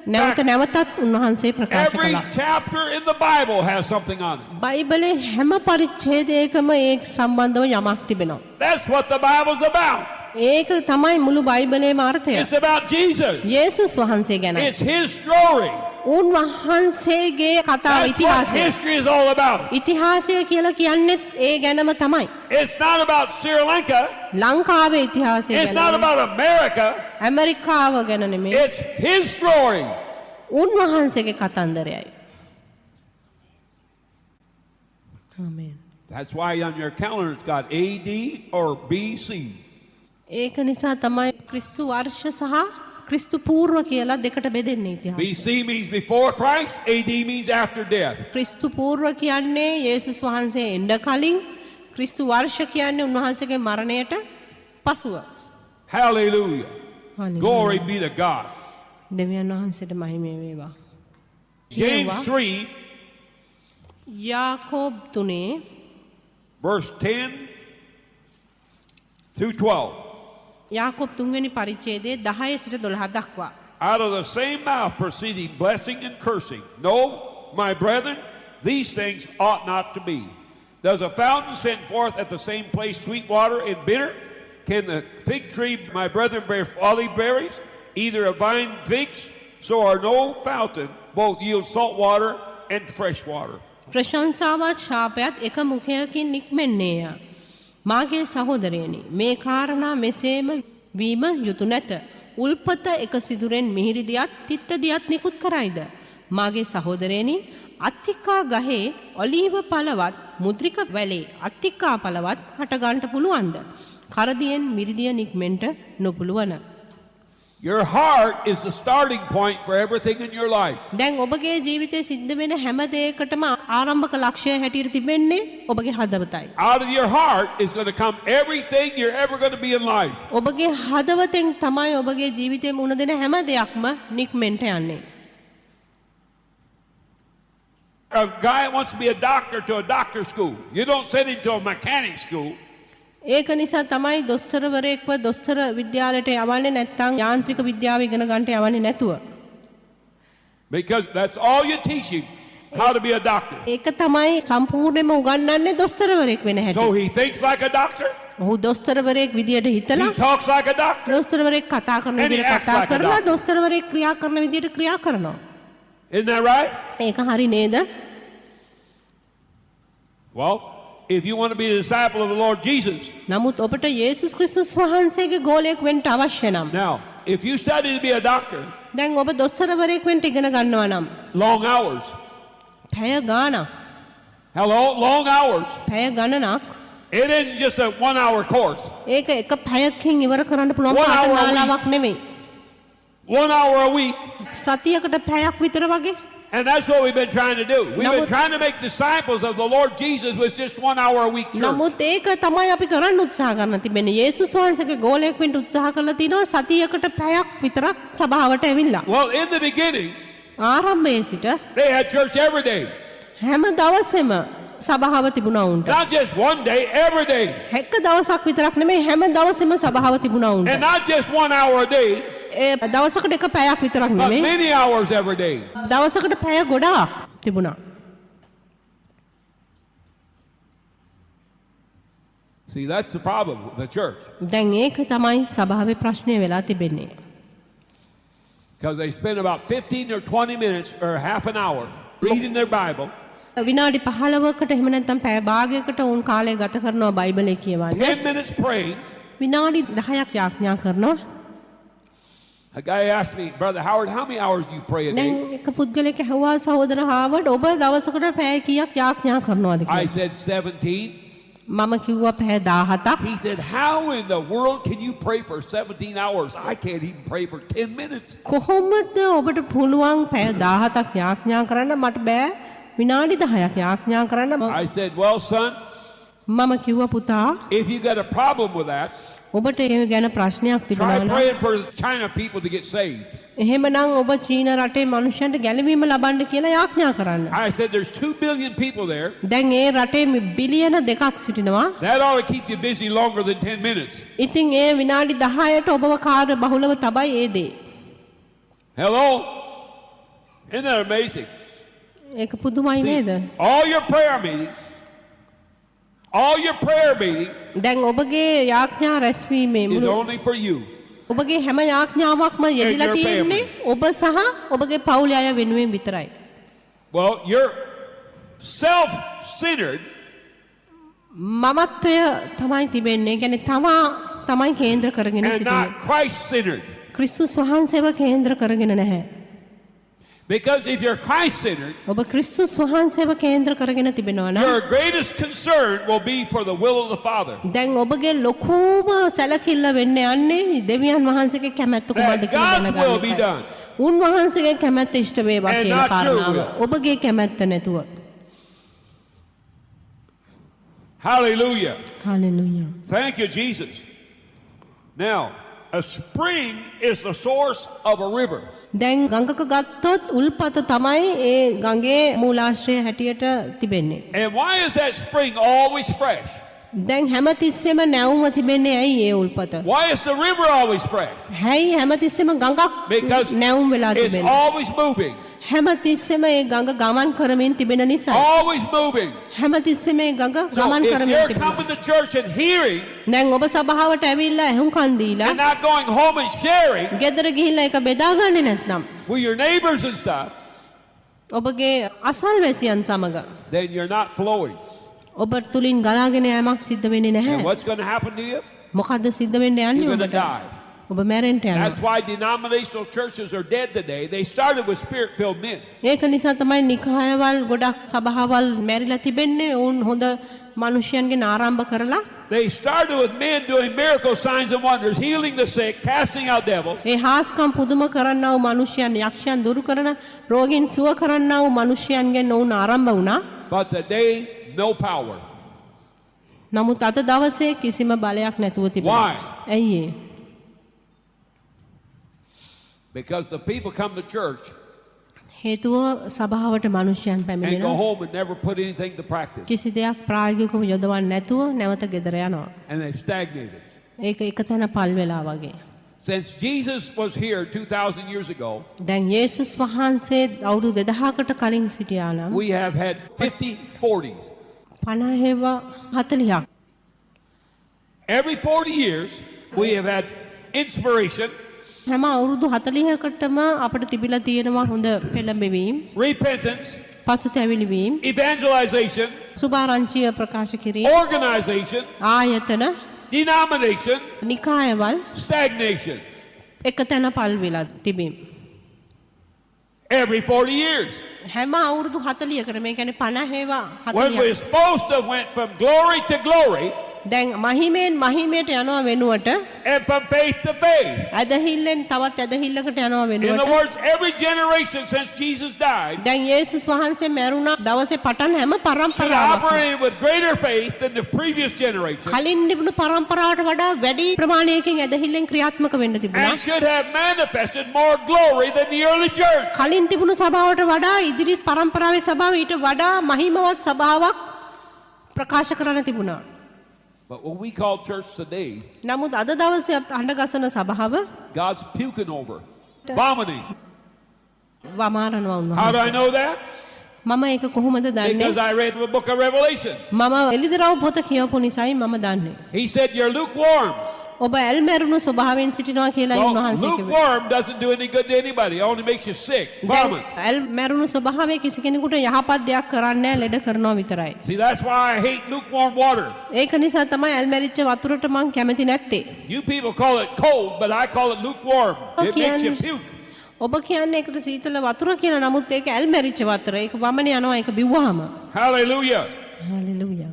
නැවත නැවතත් උන්වහන්සේ ප්‍රකාශ Every කළා. chapter in the Bible has something on it. බයිබලේ හැම පරිච්ඡේදයකම ඒ සම්බන්ධව යමක් තිබෙනවා. That's what the Bible's about. ඒක තමයි මුළු බයිබලේම අර්ථය. It's about Jesus. යේසුස් වහන්සේ ගැන. It's his story. උන්වහන්සේගේ කතාව That's what ඉතිහාසය. history is all about. ඉතිහාසය කියලා කියන්නේත් ඒ ගැනම තමයි. It's not about Sri Lanka. ලංකාවේ ඉතිහාසය It's ගැන. not about America. ඇමරිකාව ගැන නෙමෙයි. It's his story. උන්වහන්සේගේ කතන්දරයයි. ආමේන්. That's why on your calendar it's got AD or BC. ඒක නිසා තමයි ක්‍රිස්තු වර්ෂ සහ ක්‍රිස්තු පූර්ව කියලා දෙකට බෙදෙන්නේ ඉතිහාසය. BC means before Christ, AD means after death. ක්‍රිස්තු පූර්ව කියන්නේ යේසුස් වහන්සේ එන්න කලින්, ක්‍රිස්තු වර්ෂ කියන්නේ උන්වහන්සේගේ මරණයට පසුව. Hallelujah. Hallelujah. Glory be to God. දෙවියන් වහන්සේට මහිම වේවා. James 3, යාකෝබ් 3 verse 10 through 12. යාකෝබ් 3 වෙනි පරිච්ඡේදයේ 10 සිට 12 දක්වා. out of the same mouth proceeding blessing and cursing. No, my brethren, these things ought not to be. Does a fountain send forth at the same place sweet water and bitter? Can the fig tree, my brethren, bear olive berries? Either a vine figs? So are no fountain both yield salt water and fresh water. ප්‍රශංසාවත් ශාපයත් එක මුඛයකින් නික්මෙන්නේය. මාගේ සහෝදරයනි, මේ කාරණා මෙසේම වීම යුතු නැත. උල්පත එක සිදුරෙන් මිහිරි දියත් තිත්ත දියත් නිකුත් කරයිද? මාගේ සහෝදරයනි, අත්තිකා ගහේ ඔලීව පළවත් මුද්‍රික වැලේ අත්තිකා පළවත් හට ගන්නට පුළුවන්ද? කරදියෙන් මිරිදිය නික්මෙන්ට නොපුළුවන. Your heart is the starting point for everything in your life. දැන් ඔබගේ ජීවිතයේ සිද්ධ වෙන හැම දෙයකටම ආරම්භක ලක්ෂ්‍යය හැටියට තිබෙන්නේ ඔබගේ හදවතයි. Out of your heart is going to come everything you're ever going to be in life. ඔබගේ හදවතෙන් තමයි ඔබගේ ජීවිතේ මුණ දෙන හැම දෙයක්ම නික්මෙන්ට යන්නේ. A guy wants to be a doctor to a doctor school. You don't send him to a mechanic school. ඒක නිසා තමයි දොස්තරවරයෙක්ව දොස්තර විද්‍යාලයට යවන්නේ නැත්නම් යාන්ත්‍රික විද්‍යාව ඉගෙන ගන්නට යවන්නේ නැතුව. Because that's all you teach him, how to be a doctor. ඒක තමයි සම්පූර්ණයෙන්ම උගන්වන්නේ දොස්තරවරයෙක් වෙන හැටි. So he thinks like a doctor. ඔහු දොස්තරවරයෙක් විදියට හිතලා He talks like a doctor. දොස්තරවරයෙක් කතා කරන And he විදියට acts කතා like a කරලා doctor. දොස්තරවරයෙක් ක්‍රියා කරන විදියට ක්‍රියා කරනවා. Isn't that right? ඒක හරි නේද? Well, if you want to be a disciple of the Lord Jesus, නමුත් ඔබට යේසුස් ක්‍රිස්තුස් වහන්සේගේ ගෝලයක් වෙන්න අවශ්‍ය නම් now, if you study to be a doctor, දැන් ඔබ දොස්තරවරයෙක් වෙන්න ඉගෙන ගන්නවා නම් long hours. පැය ගාණක් Hello, long hours. පැය ගණනක් It isn't just a 1 hour course. ඒක එක පැයකින් ඉවර කරන්න පුළුවන් 1 hour a week. පාඨමාලාවක් නෙමෙයි. 1 hour a week. සතියකට පැයක් විතර වගේ. And that's what we've been trying to do. We've been Namu- trying to make disciples of the Lord Jesus with just 1 hour a week church. නමුත් ඒක තමයි අපි කරන්න උත්සාහ කරන තිබෙන්නේ. යේසුස් වහන්සේගේ ගෝලයක් වෙන්න උත්සාහ කරලා තිනවා සතියකට පැයක් විතරක් සභාවට ඇවිල්ලා. Well, in the beginning, ආරම්භයේ සිට they had church every day. හැම දවසෙම සභාව තිබුණා උන්ට. Not just one day, every day. එක දවසක් විතරක් නෙමෙයි හැම දවසෙම සභාව තිබුණා උන්ට. And not just 1 hour a day, ඒ දවසකට එක පැයක් විතරක් but නෙමෙයි. many hours every day. දවසකට පැය ගොඩාක් තිබුණා. See, that's the problem with the church. දැන් ඒක තමයි සභාවේ ප්‍රශ්නය වෙලා තිබෙන්නේ. Because they spend about 15 or 20 minutes or half an hour reading their Bible, විනාඩි 15කට එහෙම නැත්නම් පැය භාගයකට උන් කාලය ගත කරනවා බයිබලේ කියවන්න. 10 minutes praying. විනාඩි 10ක් යාඥා කරනවා. A guy asked me, Brother Howard, how many hours do you pray a දැන් day? එක පුද්ගලෙක් ඇහුවා සහෝදර හාවර්ඩ් ඔබ දවසකට පැය කීයක් යාඥා කරනවද I කියලා. said 17. මම කිව්වා පැය 17ක්. He said, how in the world can you pray for 17 hours? I can't even pray for 10 minutes. කොහොමද ඔබට පුළුවන් පැය 17ක් යාඥා කරන්න? මට බෑ විනාඩි 10ක් යාඥා කරන්න. I said, well, son, මම කිව්වා පුතා if you got a problem with that, ඔබට ඒ ගැන ප්‍රශ්නයක් try තිබුණා නම් praying for China people to get saved. එහෙමනම් ඔබ චීන රටේ මිනිස්සුන්ට ගැලවීම ලබන්න කියලා යාඥා කරන්න. I said, there's 2 billion people there. දැන් ඒ රටේ බිලියන 2ක් සිටිනවා. That ought to keep you busy longer than 10 minutes. ඉතින් ඒ විනාඩි 10ට ඔබව කාර්ය බහුලව තබයි ඒ දේ. Hello? Isn't that amazing? ඒක පුදුමයි නේද? All your prayer meeting දැන් ඔබගේ යාඥා රැස්වීමේ is මුළු only for you. ඔබගේ හැම යාඥාවක්ම යෙදিলা your තියෙන්නේ ඔබ සහ ඔබගේ පවුලේ අය වෙනුවෙන් විතරයි. Well, you're self-centered. මමත්වය තමයි තිබෙන්නේ. කියන්නේ තමයි කේන්ද්‍ර කරගෙන And සිටින්නේ. not Christ-centered. ක්‍රිස්තුස් වහන්සේව කේන්ද්‍ර කරගෙන නැහැ. Because if you're Christ-centered, ඔබ ක්‍රිස්තුස් වහන්සේව කේන්ද්‍ර කරගෙන තිබෙනවා නම් your greatest concern will be for the will of the Father. දැන් ඔබගේ ලොකුම සැලකිල්ල වෙන්න යන්නේ දෙවියන් වහන්සේගේ කැමැත්ත කුමක්ද That God's කියලා will be දැනගන්න. done. උන්වහන්සේගේ කැමැත්ත ඉෂ්ට වේවා And කියන not your කාරණාව. will. ඔබගේ කැමැත්ත නැතුව. Hallelujah. Hallelujah. Thank you, Jesus. Now, a spring is the source of a river. දැන් ගඟක ගත්තොත් උල්පත තමයි ඒ ගඟේ මූලාශ්‍රය හැටියට තිබෙන්නේ. And why is that spring always fresh? දැන් හැමතිස්සෙම නැවුම තිබෙන්නේ ඇයි ඒ උල්පත? Why is the river always fresh? හැයි හැමතිස්සෙම ගඟක් Because නැවුම් වෙලා it's තිබෙන්නේ. always moving. හැමතිස්සෙම ඒ ගඟ ගමන් කරමින් තිබෙන නිසා. Always moving. හැමතිස්සෙම ඒ ගඟ So ගමන් if කරමින් you're තිබෙනවා. coming to church and hearing දැන් ඔබ සභාවට ඇවිල්ලා ඇහුම්කන් දීලා and not going home and sharing ගෙදර ගිහිල්ලා ඒක බෙදාගන්නේ නැත්නම් with your neighbors and stuff, ඔබගේ අසල්වැසියන් සමග then you're not flowing. ඔබ තුලින් ගලාගෙන යෑමක් සිද්ධ වෙන්නේ And නැහැ. what's going to happen to you? මොකද්ද සිද්ධ වෙන්න යන්නේ You're going to ඔබට? die. ඔබ මැරෙන්න That's යනවා. why denominational churches are dead today. They started with spirit-filled men. ඒක නිසා තමයි නිකායවල් ගොඩක් සභාවල් මැරිලා තිබෙන්නේ. ඔවුන් හොඳ මිනිසයන්ගෙන් ආරම්භ කරලා They started with men doing miracles, signs and wonders, healing the sick, casting out devils. ඒ හාස්කම් පුදුම කරන්නා වූ මිනිසයන් යක්ෂයන් දුරු කරන රෝගීන් සුව කරන්නා වූ මිනිසයන්ගෙන් ඔවුන් ආරම්භ වුණා. But today, no power. නමුත් අද දවසේ කිසිම බලයක් නැතුව තිබෙනවා. Why? ඇයි ඒ? Because the people come to church හේතුව සභාවට මිනිසයන් and go පැමිණෙනවා. home and never put anything to practice. කිසි දෙයක් ප්‍රායෝගිකව යොදවන්නේ නැතුව නැවත ගෙදර යනවා. And they've stagnated. ඒක එක තැන පල් වෙලා වගේ. Since Jesus was here 2,000 years ago, දැන් යේසුස් වහන්සේ අවුරුදු 2000කට කලින් සිටියා නම් we have had 50 40s. 50 40ක් Every 40 years, we have had inspiration, හැම අවුරුදු 40කටම අපිට තිබිලා තියෙනවා හොඳ පෙළඹවීම, repentance, පසුතැවිලි වීම, evangelization, සුභාරංචිය ප්‍රකාශ කිරීම, organization, ආයතන, denomination, නිකායවල් stagnation. එක තැන පල් වෙලා තිබීම. Every 40 years. හැම අවුරුදු 40කට මේ කියන්නේ 50 When 40ක්. we're supposed to have went from glory to glory දැන් මහිමෙන් මහිමයට යනවා වෙනුවට and from faith to faith. ඇදහිල්ලෙන් තවත් ඇදහිල්ලකට යනවා In other වෙනුවට words, every generation since Jesus died දැන් යේසුස් වහන්සේ මැරුණා දවසේ පටන් හැම should පරම්පරාවක්ම operate with greater faith than the previous generation කලින් තිබුණු පරම්පරාවට වඩා වැඩි ප්‍රමාණයකින් ඇදහිල්ලෙන් ක්‍රියාත්මක වෙන්න තිබුණා. and should have manifested more glory than the early church. කලින් තිබුණු සභාවට වඩා ඉදිරි පරම්පරාවේ සභාව ඊට වඩා මහිමවත් සභාවක් ප්‍රකාශ කරන්න තිබුණා. But what we call church today, නමුත් අද දවසේ අඬගසන සභාව God's puking over, vomiting. වමාරනවා How do I උන්වහන්සේ. know that? මම ඒක කොහොමද දන්නේ? Because I read the book of Revelation. මම එළිදරව් පොත කියවපු නිසායි මම දන්නේ. He said, you're lukewarm. ඔබ ඇල්මැරුණු ස්වභාවයෙන් සිටිනවා කියලා Well, උන්වහන්සේ කිව්වා. lukewarm doesn't do any good to anybody. It only makes you sick, vomit. ඇල්මැරුණු ස්වභාවය කිසි කෙනෙකුට යහපත් දෙයක් කරන්නේ නැහැ, ලෙඩ කරනවා විතරයි. See, that's why I hate lukewarm water. ඒක නිසා තමයි ඇල්මැරිච්ච වතුරට මං කැමති නැත්තේ. You people call it cold, but I call it lukewarm. It makes you puke. ඔබ කියන්නේ ඒකට සීතල වතුර කියලා, නමුත් ඒක ඇල්මැරිච්ච වතුර. ඒක වමන යනවා ඒක බිව්වහම. Hallelujah. Hallelujah.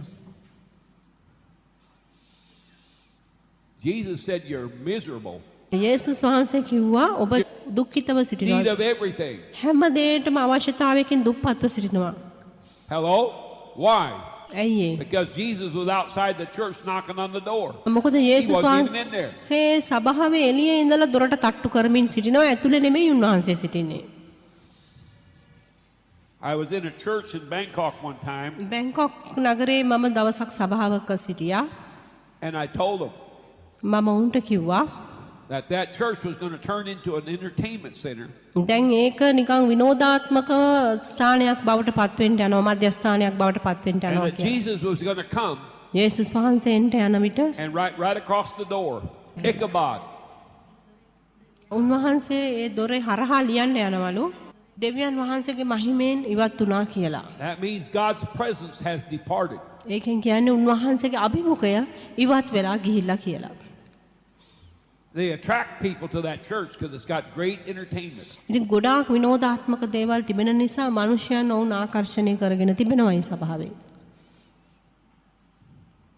Jesus said you're miserable. යේසුස් වහන්සේ කිව්වා ඔබ දුක්ඛිතව Need සිටිනවා. of everything. හැම දෙයකටම අවශ්‍යතාවයකින් දුප්පත්ව සිටිනවා. Hello? Why? ඇයි ඒ? Because Jesus was outside the church knocking on the door. මොකද යේසුස් wasn't even in there. වහන්සේ සභාවේ එළියේ ඉඳලා දොරට තට්ටු කරමින් සිටිනවා, ඇතුලේ නෙමෙයි උන්වහන්සේ සිටින්නේ. I was in a church in Bangkok one time, Bangkok නගරේ මම දවසක් සභාවක සිටියා. and I told them මම උන්ට කිව්වා that church was going to turn into an entertainment center. දැන් ඒක නිකන් විනෝදාත්මක ස්ථානයක් බවට පත්වෙන්න යනවා, මධ්‍යස්ථානයක් බවට පත්වෙන්න And යනවා that කියලා. Jesus was going to come යේසුස් වහන්සේ එන්ට යන විට and right across the door, Ichabod. උන්වහන්සේ ඒ දොරේ හරහා ලියන්න යනවලු දෙවියන් වහන්සේගේ මහිමෙන් ඉවත් වුණා කියලා. That means God's presence has departed. ඒකෙන් කියන්නේ උන්වහන්සේගේ අභිමුඛය ඉවත් වෙලා ගිහිල්ලා කියලා. They attract people to that church because it's got great entertainment. ඉතින් ගොඩාක් විනෝදාත්මක දේවල් තිබෙන නිසා මිනිසයන් ඔවුන් ආකර්ෂණය කරගෙන තිබෙනවා මේ සභාවේ.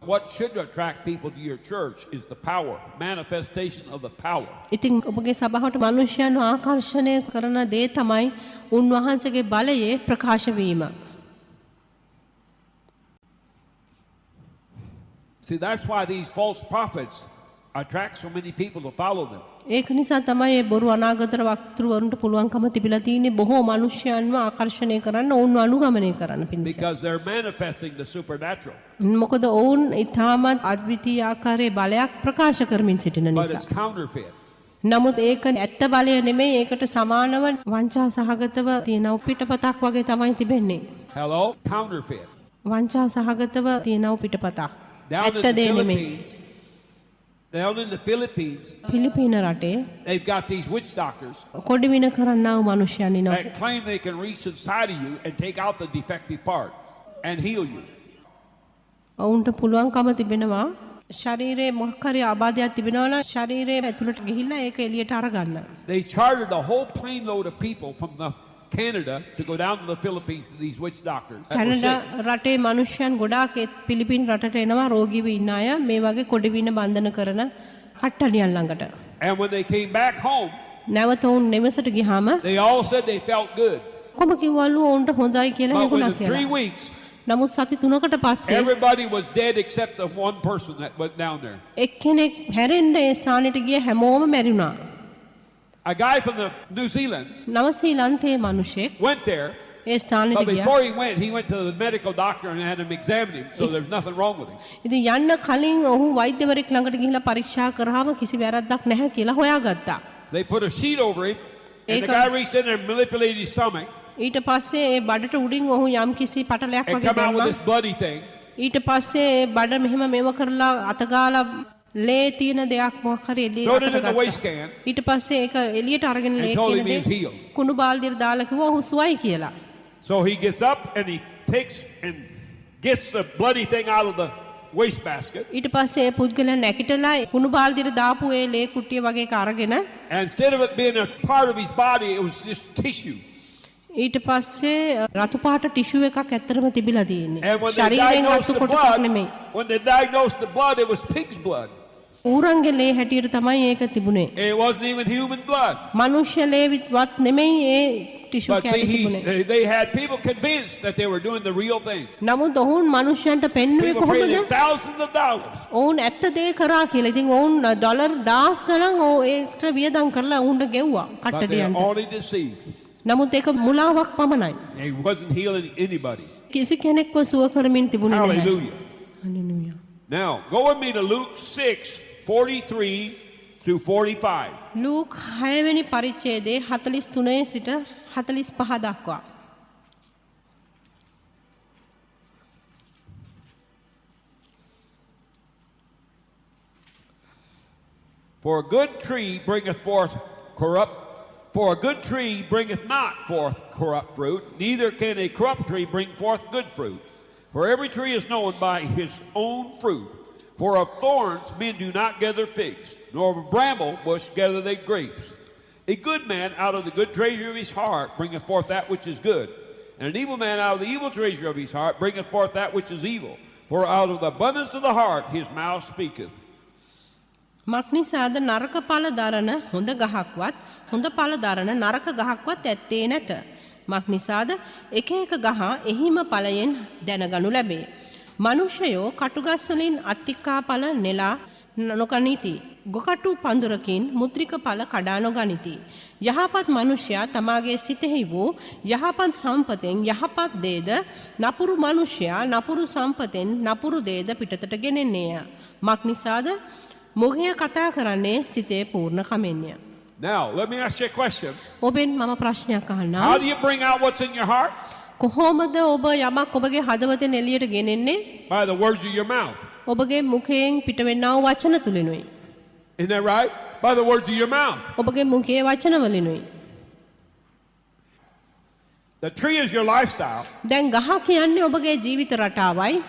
What should attract people to your church is the power, manifestation of the power. ඉතින් ඔබගේ සභාවට මිනිසයන් ආකර්ෂණය කරන දේ තමයි උන්වහන්සේගේ බලයේ ප්‍රකාශ වීම. See, that's why these false prophets attract so many people to follow them. ඒක නිසා තමයි මේ බොරු අනාගත වක්තෘවරුන්ට පුළුවන්කම තිබිලා තියෙන්නේ බොහෝ මිනිස්යන්ව ආකර්ෂණය කරන්න ඔවුන්ව අනුගමනය කරන්න පිණිස. Because they're manifesting the supernatural. මොකද ඔවුන් ඊටමත් අද්විතීය ආකාරයේ බලයක් ප්‍රකාශ කරමින් සිටින But නිසා. it's counterfeit. නමුත් ඒක ඇත්ත බලය නෙමෙයි ඒකට සමානව වංචා සහගතව තියෙන පිටපතක් වගේ තමයි තිබෙන්නේ. Hello? Counterfeit. වංචා සහගතව තියෙන පිටපතක්. Down ඇත්ත in the දේ නෙමෙයි. Philippines, down in the Philippines, පිලිපීන රටේ they've got these witch doctors කොඩිවින කරන්නා වූ මිනිසයන් ඉන්නවා. that claim they can reach inside of you and take out the defective part and heal you. ඔවුන්ට පුළුවන්කම තිබෙනවා ශරීරයේ මොකක් හරි ආබාධයක් තිබෙනවා නම් ශරීරයේ ඇතුළට ගිහිල්ලා ඒක එළියට අරගන්න. They chartered a whole plane load of people from Canada to go down to the Philippines to these witch doctors that were Canada sick. රටේ මිනිසයන් ගොඩාක් පිලිපින් රටට එනවා රෝගීව ඉන්න අය මේ වගේ කොඩිවින බන්ධන කරන කට්ටඩියන් ළඟට. And when they came back home, නැවත ඔවුන් නිවසට ගියාම they all said they felt good. කොහොම කිව්වලු ඔවුන්ට හොඳයි කියලා But හිතුණා within 3 කියලා. weeks, නමුත් සති 3කට පස්සේ everybody was dead except the one person that went down there. එක්කෙනෙක් හැරෙන්න ඒ ස්ථානෙට ගිය හැමෝම මැරුණා. A guy from New Zealand නවසීලන්තයේ මිනිසෙක් went there, ඒ ස්ථානෙට but ගියා. before he went to the medical doctor and had him examine him, so there's nothing wrong with him. ඉතින් යන්න කලින් ඔහු වෛද්‍යවරයෙක් ළඟට ගිහිල්ලා පරීක්ෂා කරාම කිසි වැරද්දක් නැහැ කියලා හොයාගත්තා. So they put a sheet over him, and the Eka- guy reached in there and manipulated his stomach ඊට පස්සේ ඒ බඩට උඩින් ඔහු යම් කිසි පටලයක් and වගේ come out with දැම්මා. this bloody thing. ඊට පස්සේ ඒ බඩ මෙහෙම මේව කරලා අතගාලා ලේ තියෙන දෙයක් මොකක් හරි එළියට Throw it in the ගත්තා. waste can. ඊට පස්සේ ඒක එළියට අරගෙන ලේ And told කියන him he was දේ healed. කුණු බාල්දියට දාලා කිව්වා ඔහු සුවයි කියලා. So he gets up and he takes and gets the bloody thing out of the waste basket. ඊට පස්සේ ඒ පුද්ගලයා නැගිටලා කුණු බාල්දියට දාපු ඒ ලේ කුට්ටිය වගේ එක අරගෙන And instead of it being a part of his body, it was just tissue. ඊට පස්සේ රතු පාට ටිෂු එකක් ඇත්තටම තිබිලා තියෙන්නේ. And when they ශරීරයෙන් diagnosed රතු the කොටසක් blood, නෙමෙයි. it was pig's blood. ඌරන්ගේ ලේ හැටියට තමයි ඒක තිබුණේ. It wasn't even human blood. මනුෂ්‍ය ලේවත් නෙමෙයි ඒ ටිෂු But see, කැටි තිබුණේ. they had people convinced that they were doing the real thing. නමුත් ඔවුන් මනුෂ්‍යයන්ට පෙන්වුවේ People paid කොහොමද? them thousands of dollars. ඔවුන් ඇත්ත දේ කරා කියලා. ඉතින් ඔවුන් ඩොලර් 1000 ගණන් ඒකට වියදම් කරලා ඔවුන්ට ගෙව්වා But they were කට්ටඩියන්ට. only deceived. නමුත් ඒක මුලාවක් පමණයි. He wasn't healing anybody. කිසි කෙනෙක්ව සුව කරමින් තිබුණේ නැහැ. Hallelujah. Hallelujah. Now, go with me to Luke 6:43 through 45. Luke 6 වෙනි පරිච්ඡේදයේ 43 සිට 45 දක්වා. For a good tree bringeth forth not forth corrupt fruit, neither can a corrupt tree bring forth good fruit. For every tree is known by his own fruit. For of thorns men do not gather figs, nor of a bramble bush gather they grapes. A good man out of the good treasure of his heart bringeth forth that which is good, and an evil man out of the evil treasure of his heart bringeth forth that which is evil. For out of the abundance of the heart his mouth speaketh. මක්නිසාද නරක ඵල දරන හොඳ ගහක්වත් හොඳ ඵල දරන නරක ගහක්වත් ඇත්තේ නැත. මක්නිසාද එක එක ගහ එහිම ඵලයෙන් දැනගනු ලැබේ. මනුෂ්‍යයෝ කටුගස් වලින් අත්තිකා ඵල නෙලා නොගනිති. ගොකටු පඳුරකින් මුද්‍රික ඵල කඩා නොගනිති. යහපත් මනුෂ්‍යයා තමාගේ සිතෙහි වූ යහපත් සම්පතෙන් යහපත් දේද නපුරු මනුෂ්‍යයා නපුරු සම්පතෙන් නපුරු දේද පිටතට ගෙනෙන්නේය. මක්නිසාද මුගය කතා කරන්නේ සිතේ පූර්ණ කමෙන්ය. Now, let me ask you a question. ඔබෙන් මම ප්‍රශ්නයක් අහන්නම්. How do you bring out what's in your heart? කොහොමද ඔබ යමක් ඔබගේ හදවතෙන් එළියට ගෙනෙන්නේ? By the words of your mouth. ඔබගේ මුඛයෙන් පිටවෙනා වූ වචන තුලිනුයි. Isn't that right? By the words of your mouth. ඔබගේ මුඛයේ වචන වලිනුයි. The tree is your lifestyle. දැන් ගහ කියන්නේ ඔබගේ ජීවිත රටාවයි.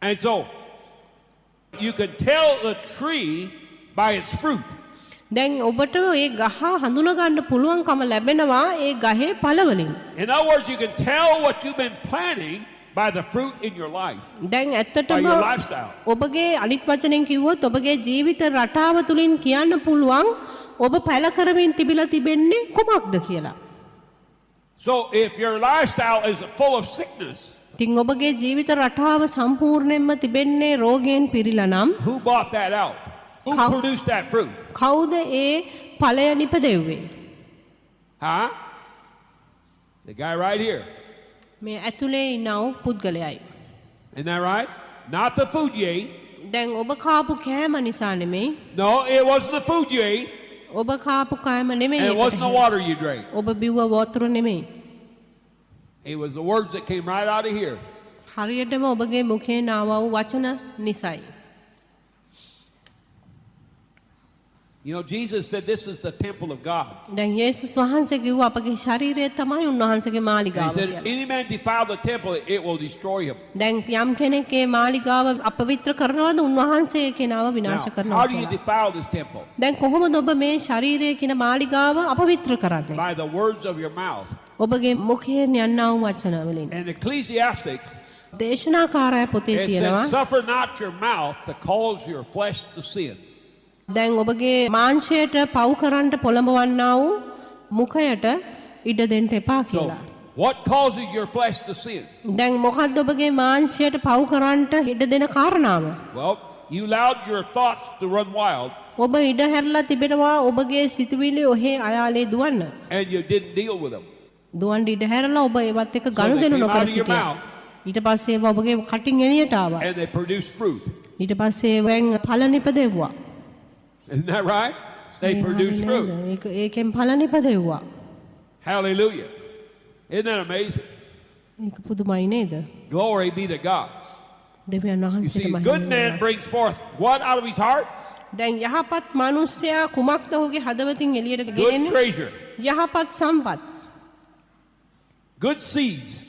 And so, you can tell the tree by its fruit. දැන් ඔබට ඒ ගහ හඳුනා ගන්න පුළුවන්කම ලැබෙනවා ඒ ගහේ ඵල වලින්. In other words, you can tell what you've been planting by the fruit in your life. දැන් By ඇත්තටම your lifestyle. ඔබගේ අනිත් වචනෙන් කිව්වොත් ඔබගේ ජීවිත රටාව තුලින් කියන්න පුළුවන් ඔබ පැල කරමින් තිබිලා තිබෙන්නේ කුමක්ද කියලා. So, if your lifestyle is full of sickness, තින් ඔබගේ ජීවිත රටාව සම්පූර්ණයෙන්ම තිබෙන්නේ රෝගයෙන් පිරීලා නම් Who bought that out? Who How- produced that fruit? කවුද ඒ ඵලය නිපදෙව්වේ? Huh? The guy right here. මේ ඇතුලේ ඉන්නව පුද්ගලයයි. Isn't that right? Not the food you ate. දැන් ඔබ කාපු කෑම නිසා නෙමෙයි. No, it wasn't the food you ate. ඔබ කාපු කෑම නෙමෙයි. And it wasn't the water you drank. ඔබ බිව්ව වතුර නෙමෙයි. It was the words that came right out of here. හරියටම ඔබගේ මුඛයෙන් ආවා වූ වචන නිසයි. You know, Jesus said this is the temple of God. දැන් යේසුස් වහන්සේ කිව්වා අපගේ ශරීරය තමයි උන්වහන්සේගේ And he මාලිගාව said, කියලා. any man defile the temple, it will destroy him. දැන් යම් කෙනෙක් ඒ මාලිගාව අපවිත්‍ර කරනවාද උන්වහන්සේ ඒ කෙනාව Now, විනාශ how කරනවා do you කියලා. defile this temple? දැන් කොහොමද ඔබ මේ ශරීරය කියන මාලිගාව අපවිත්‍ර කරන්නේ? By the words of your mouth. ඔබගේ මුඛයෙන් යන්නා වූ වචන වලින්. And Ecclesiastics, දේශනාකාරය පොතේ it තියෙනවා. says, suffer not your mouth to cause your flesh to sin. දැන් ඔබගේ මාංශයට පව් කරන්න පොළඹවන්නා වූ මුඛයට ඉඩ දෙන්න එපා So, කියලා. what causes your flesh to sin? දැන් මොකද්ද ඔබගේ මාංශයට පව් කරන්නට ඉඩ දෙන කාරණාව? Well, you allowed your thoughts to run wild ඔබ ඉඩ හැරලා තිබෙනවා ඔබගේ සිතුවිලි ඔහේ අයාලේ දුවන්න. and you didn't deal with them. දුවන්න ඉඩ හැරලා ඔබ ඒවත් එක්ක So they ගනුදෙනු came නොකර out of your සිටියා. mouth. ඊට පස්සේ ඒවා ඔබගේ කටින් එළියට ආවා. And they produced fruit. ඊට පස්සේ ඒවෙන් ඵල නිපදෙව්වා. Isn't that right? They A produced හරි fruit. නේද? ඒකෙන් ඵල නිපදෙව්වා. Hallelujah. Isn't that amazing? ඒක පුදුමයි නේද? Glory be to God. දෙවියන් You වහන්සේට see, a මහිම good man වේවා. brings forth what out of his heart? දැන් යහපත් මිනිසයා කුමක්ද ඔහුගේ හදවතින් එළියට Good ගෙනෙන්නේ? treasure. යහපත් සම්පත්. Good seeds.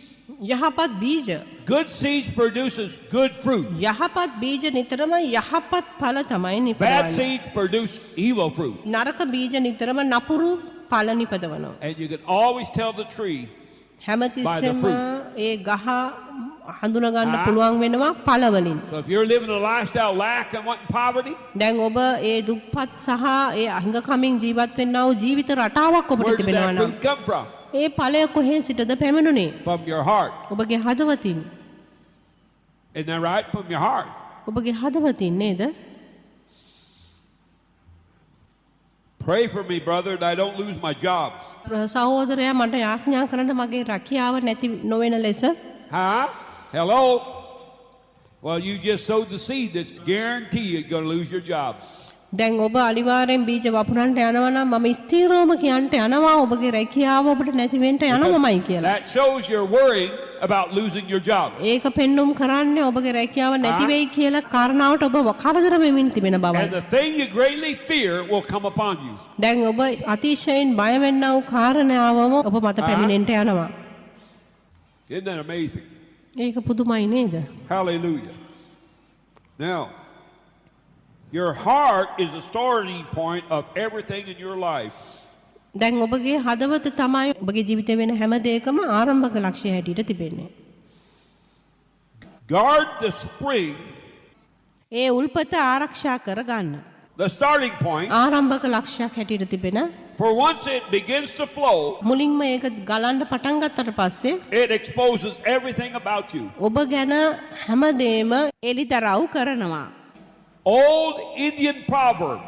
යහපත් බීජ. Good seeds produces good fruit. යහපත් බීජ නිතරම යහපත් ඵල තමයි Bad නිපදවන්නේ. seeds produce evil fruit. නරක බීජ නිතරම නපුරු ඵල නිපදවනවා. And you can always tell the tree හැමතිස්සෙම fruit. ඒ ගහ හඳුනා ගන්න Ah. පුළුවන් වෙනවා ඵල වලින්. So if you're living a lifestyle lack and wanting poverty, දැන් ඔබ ඒ දුප්පත් සහ ඒ අහිඟකමින් ජීවත් වෙන්නා වූ ජීවිත රටාවක් ඔබට where did තිබෙනවා that නම් fruit come from? ඒ ඵලය කොහේ සිටද පැමිණුනේ? From your heart. ඔබගේ හදවතින්. Isn't that right? From your heart. ඔබගේ හදවතින් නේද? Pray for me, brother, that I don't lose my job. සහෝදරයා මට යාඥා කරන්න මගේ රැකියාව නැති නොවන ලෙස. Huh? Hello? Well, you just sowed the seed that's guaranteed you're going to lose your job. දැන් ඔබ අනිවාර්යෙන් බීජ වපුරන්න යනවා නම් මම ස්ථිරවම කියන්ට යනවා ඔබගේ රැකියාව ඔබට නැති වෙන්න යනවමයි කියලා. That shows you're worrying about losing your job. ඒක පෙන්눔 කරන්නේ ඔබගේ රැකියාව නැති වෙයි කියලා කාරණාවට ඔබ කරදර වෙමින් තිබෙන බවයි. And the thing you greatly fear will come upon you. දැන් ඔබ අතිශයින් බය වෙන්නා වූ කාරණාවම ඔබ මත පැමිණෙන්න යනවා. Isn't that amazing? ඒක පුදුමයි නේද? Hallelujah. Now, your heart is a starting point of everything in your life. දැන් ඔබගේ හදවත තමයි ඔබගේ ජීවිතේ වෙන හැම දෙයකම ආරම්භක ලක්ෂ්‍යය හැටියට තිබෙන්නේ. Guard the spring, ඒ උල්පත ආරක්ෂා කරගන්න. the starting point, ආරම්භක ලක්ෂ්‍යයක් හැටියට තිබෙන for once it begins to flow, මුලින්ම ඒක ගලන්න පටන් ගත්තට පස්සේ it exposes everything about you. ඔබ ගැන හැමදේම එලිදරව් කරනවා. Old Indian proverb.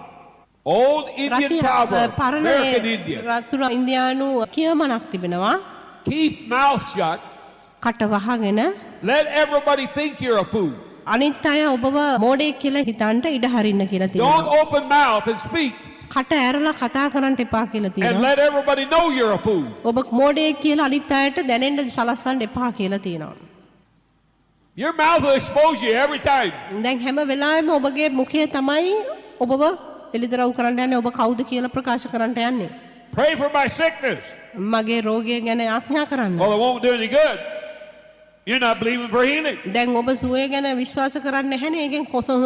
Old Indian proverb. පරණ American Indian. රතුර ඉන්දියානු කියමනක් තිබෙනවා. Keep mouth shut. කට වහගෙන Let everybody think you're a fool. අනිත් අය ඔබව මෝඩයෙක් කියලා හිතන්න ඉඩ හරින්න කියලා Don't තියෙනවා. open mouth and speak. කට ඇරලා කතා කරන්න එපා කියලා And තියෙනවා. let everybody know you're a fool. ඔබ මෝඩයෙක් කියලා අනිත් අයට දැනෙන්න සලස්සන්න එපා කියලා තියෙනවා. Your mouth will expose you every time. දැන් හැම වෙලාවෙම ඔබගේ මුඛය තමයි ඔබව එලිදරව් කරන්න යන්නේ ඔබ කවුද කියලා ප්‍රකාශ කරන්න යන්නේ. Pray for my sickness. මගේ රෝගය ගැන යාඥා කරන්න. Well, it won't do any good. You're not believing for healing. දැන් ඔබ සුවය ගැන විශ්වාස කරන්නේ නැහැනේ. ඒකෙන්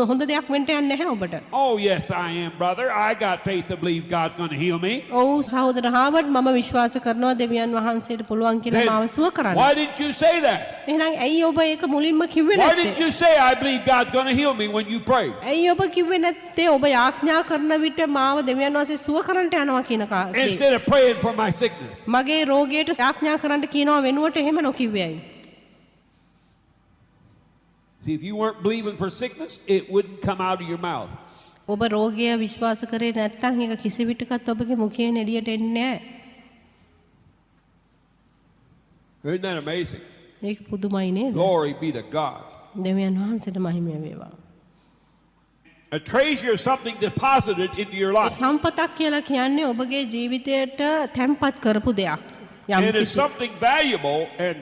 හොඳ දෙයක් වෙන්න යන්නේ නැහැ ඔබට. Oh, yes, I am, brother. I got faith to believe God's going to heal me. ඔව් සහෝදර හාවර්ඩ් මම විශ්වාස කරනවා දෙවියන් වහන්සේට පුළුවන් කියලා Then මාව සුව කරන්න. why didn't you say that? එහෙනම් ඇයි ඔබ ඒක මුලින්ම කිව්වේ Why නැත්තේ? didn't you say, I believe God's going to heal me when you pray? ඇයි ඔබ කිව්වේ නැත්තේ ඔබ යාඥා කරන විට මාව දෙවියන් වහන්සේ සුව කරන්නට යනවා කියන කාරණේ? Instead of praying for my sickness. මගේ රෝගයට යාඥා කරන්න කියනවා වෙනුවට එහෙම නොකිව්වේ ඇයි? See, if you weren't believing for sickness, it wouldn't come out of your mouth. ඔබ රෝගය විශ්වාස කරේ නැත්නම් ඒක කිසි විටකත් ඔබගේ මුඛයෙන් එළියට එන්නේ නැහැ. Isn't that amazing? ඒක පුදුමයි නේද? Glory be to God. දෙවියන් වහන්සේට මහිමය වේවා. A treasure is something deposited into your life. සම්පතක් කියලා කියන්නේ ඔබගේ ජීවිතයට තැන්පත් කරපු දෙයක්. It is something valuable and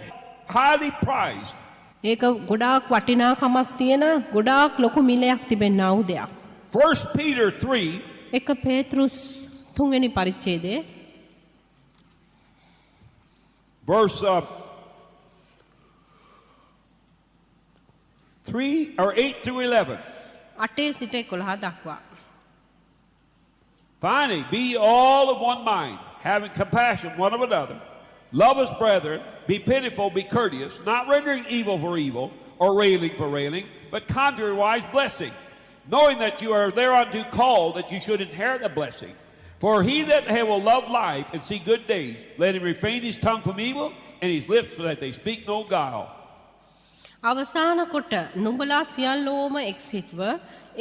highly prized. ඒක ගොඩාක් වටිනාකමක් තියෙන ගොඩාක් ලොකු මිලයක් තිබෙනා වූ දෙයක්. 1 Peter 3, 1 පේතෘස් 3 වෙනි පරිච්ඡේදයේ verse 3 or 8 through 11. 8 සිට 11 දක්වා. Finally, be all of one mind, having compassion one of another. Love as brethren, be pitiful, be courteous, not rendering evil for evil, or railing for railing, but contrariwise blessing, knowing that you are thereunto called, that you should inherit a blessing. For he that will love life and see good days, let him refrain his tongue from evil, and his lips so that they speak no guile. අවසාන කොට නුඹලා සියල්ලෝම එක්සිටව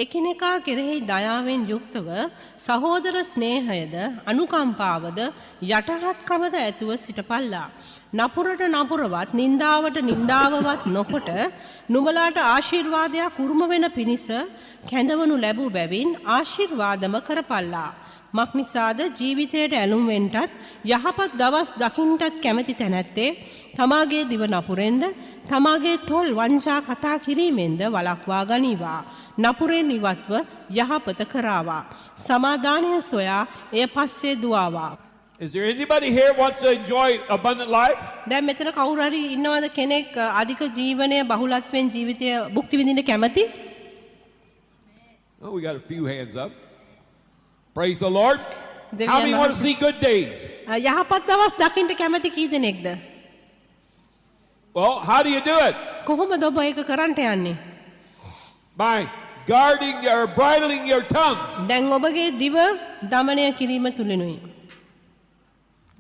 එකිනෙකා කෙරෙහි දයාවෙන් යුක්තව සහෝදර ස්නේහයද අනුකම්පාවද යටහත්කමද ඇතුව සිටපල්ලා. නපුරට නපුරවත් නින්දාවට නින්දාවවත් නොකොට නුඹලාට ආශිර්වාදයක් උරුම වෙන පිණිස කැඳවනු ලැබූ බැවින් ආශිර්වාදම කරපල්ලා. මක්නිසාද ජීවිතයට ඇලුම් වෙන්ටත් යහපත් දවස් දකින්ටත් කැමැති තැනැත්තේ තමාගේ දිව නපුරෙන්ද තමාගේ තොල් වංචා කතා කිරීමෙන්ද වළක්වා ගනීවා. නපුරෙන් ඉවත්ව යහපත කරාවා. සමාදානය සොයා එය පස්සේ දුවාවා. Is there anybody here wants to enjoy abundant life? දැන් මෙතන කවුරු හරි ඉන්නවද කෙනෙක් අධික ජීවනය බහුලත්වයෙන් ජීවිතය භුක්ති විඳින්න කැමති? Oh, we got a few hands up. Praise the Lord. How many want to see good days? යහපත් දවස් දකින්න කැමති කී දෙනෙක්ද? Well, how do you do it? කොහොමද ඔබ ඒක කරන්න යන්නේ? By guarding or bridling your tongue දැන් ඔබගේ දිව දමනය කිරීම තුලිනුයි.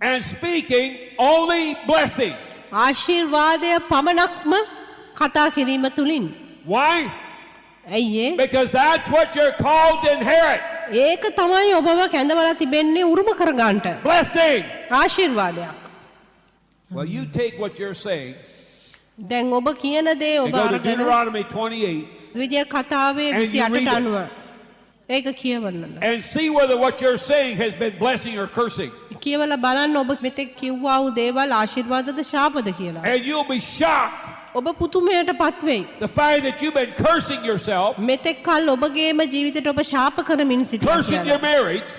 and speaking only blessing. ආශිර්වාදය පමණක්ම කතා කිරීම තුලින්. Why? ඇයි ඒ? Because that's what you're called to inherit. ඒක තමයි ඔබව කැඳවලා තිබෙන්නේ උරුම කරගන්නට. Blessing. ආශිර්වාදයක්. Well, you take what you're saying දැන් ඔබ කියන දේ and ඔබ go to අරගෙන Deuteronomy 28 විද්‍යා කතාවේ And you read 28ට it. අනුව ඒක කියවන්න. and see whether what you're saying has been blessing or cursing. කියවලා බලන්න ඔබ මෙතෙක් කිව්වා වූ දේවල් ආශිර්වාදද ශාපද කියලා. And you'll be shocked ඔබ පුතුමයටපත් වෙයි. to find that you've been cursing yourself, මෙතෙක් කල් ඔබගේම ජීවිතයට ඔබ ශාප කරමින් සිටියා cursing your කියලා. marriage,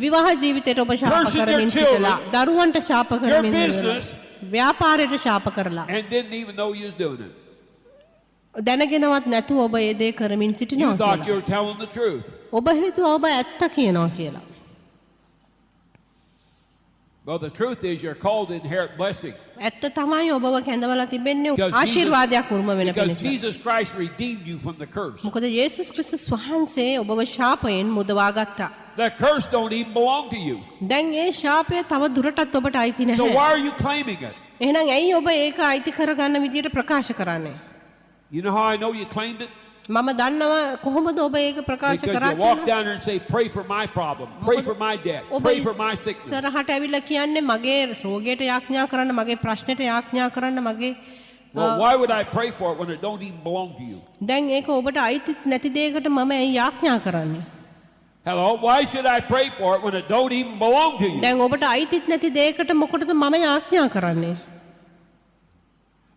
විවාහ ජීවිතයට ඔබ ශාප Cursing your කරමින් children, සිටලා දරුවන්ට ශාප කරමින් your ඉඳලා, business, ව්‍යාපාරයට ශාප කරලා and didn't even know you was doing it. දැනගෙනවත් නැතුව ඔබ ඒ දේ කරමින් You සිටිනවා thought you කියලා. were telling the truth. ඔබ හිතුවා ඔබ ඇත්ත කියනවා කියලා. Well, the truth is you're called to inherit blessing. ඇත්ත තමයි ඔබව කැඳවලා තිබෙන්නේ Because ආශිර්වාදයක් උරුම වෙන because පිණිස. Jesus Christ redeemed you from the curse. මොකද යේසුස් ක්‍රිස්තුස් වහන්සේ ඔබව ශාපයෙන් මුදවා ගත්තා. That curse don't even belong to you. දැන් ඒ ශාපය තව දුරටත් ඔබට අයිති So නැහැ. why are you claiming it? එහෙනම් ඇයි ඔබ ඒක අයිති කරගන්න විදියට ප්‍රකාශ කරන්නේ? You know how I know you claimed it? මම දන්නවා කොහොමද ඔබ ඒක ප්‍රකාශ Because කරා you walk කියලා. down there and say, pray for my problem, pray for my debt, ඔබ pray for my sickness. ඉස්සරහට ඇවිල්ලා කියන්නේ මගේ රෝගයට යාඥා කරන්න, මගේ ප්‍රශ්නෙට යාඥා කරන්න, මගේ Well, why would I pray for it when it don't even belong to you? දැන් ඒක ඔබට අයිති නැති දෙයකට මම ඇයි යාඥා කරන්නේ? Hello? Why should I pray for it when it don't even belong to you? දැන් ඔබට අයිතිත් නැති දෙයකට මොකටද මම යාඥා කරන්නේ?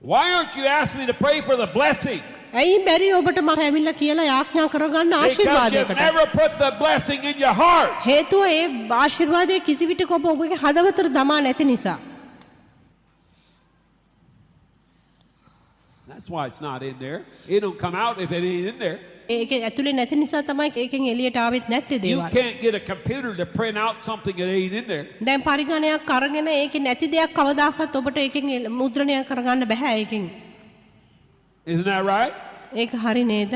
Why aren't you asking me to pray for the blessing? ඇයි බැරි ඔබට මම ඇවිල්ලා කියලා යාඥා කරගන්න Because you've ආශිර්වාදයකට? never put the blessing in your heart. හේතුව ඒ ආශිර්වාදය කිසි විටක ඔබ ඔබගේ හදවතට දමා නැති නිසා. That's why it's not in there. It don't come out if it ain't in there. ඒක ඇතුලේ නැති නිසා තමයි ඒකෙන් එළියට ආවෙත් නැත්තේ You දේවල්. can't get a computer to print out something that ain't in there. දැන් පරිගණකයක් අරගෙන ඒකේ නැති දෙයක් කවදාකවත් ඔබට ඒකෙන් මුද්‍රණය කරගන්න බෑ ඒකෙන්. Isn't that right? ඒක හරි නේද?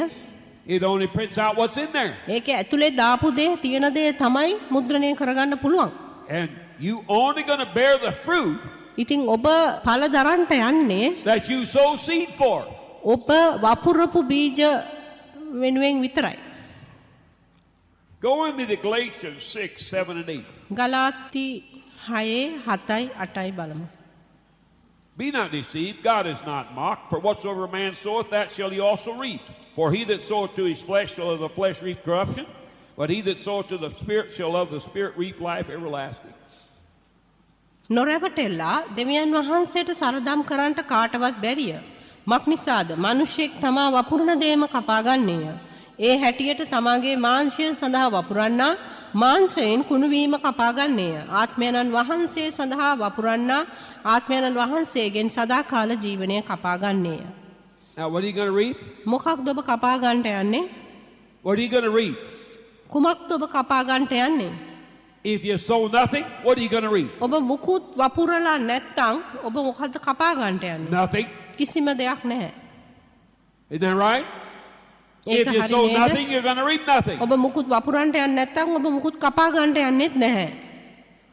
It only prints out what's in there. ඒක ඇතුලේ දාපු දේ තියෙන දේ තමයි මුද්‍රණය කරගන්න පුළුවන්. And you only going to bear the fruit ඉතින් ඔබ ඵල දරන්න යන්නේ that you sow seed for. ඔබ වපුරපු බීජ වෙනුවෙන් විතරයි. Go with me to Galatians 6, 7, and 8. ගලාති 6 7යි 8යි බලමු. Be not deceived, God is not mocked. For whatsoever a man soweth, that shall he also reap. For he that soweth to his flesh shall of the flesh reap corruption, but he that soweth to the Spirit shall of the Spirit reap life everlasting. නොරැවටෙල්ලා දෙවියන් වහන්සේට සරදම් කරන්නට කාටවත් බැරිය. මක් නිසාද? මිනිසෙක් තමා වපුරන දේම කපා ගන්නේය. ඒ හැටියට තමාගේ මාංශයෙන් සඳහා වපුරන්නා මාංශයෙන් කුණුවීම කපා ගන්නේය. ආත්මයන්න් වහන්සේ සඳහා වපුරන්නා ආත්මයන්න් වහන්සේගෙන් සදාකාල ජීවනය කපා ගන්නේය. Now what are you going to reap? මොකක්ද ඔබ කපා ගන්නට යන්නේ? What are you going to reap? කුමක්ද ඔබ කපා ගන්නට යන්නේ? If you sow nothing, what are you going to reap? ඔබ මුකුත් වපුරලා නැත්තම් ඔබ මොකද්ද කපා ගන්නට යන්නේ? Nothing. කිසිම දෙයක් නැහැ. Isn't that right? ඒක If you හරි sow නේද? nothing, you're going to reap nothing. ඔබ මුකුත් වපුරන්නට යන්නේ නැත්තම් ඔබ මුකුත් කපා ගන්නට යන්නේත් නැහැ.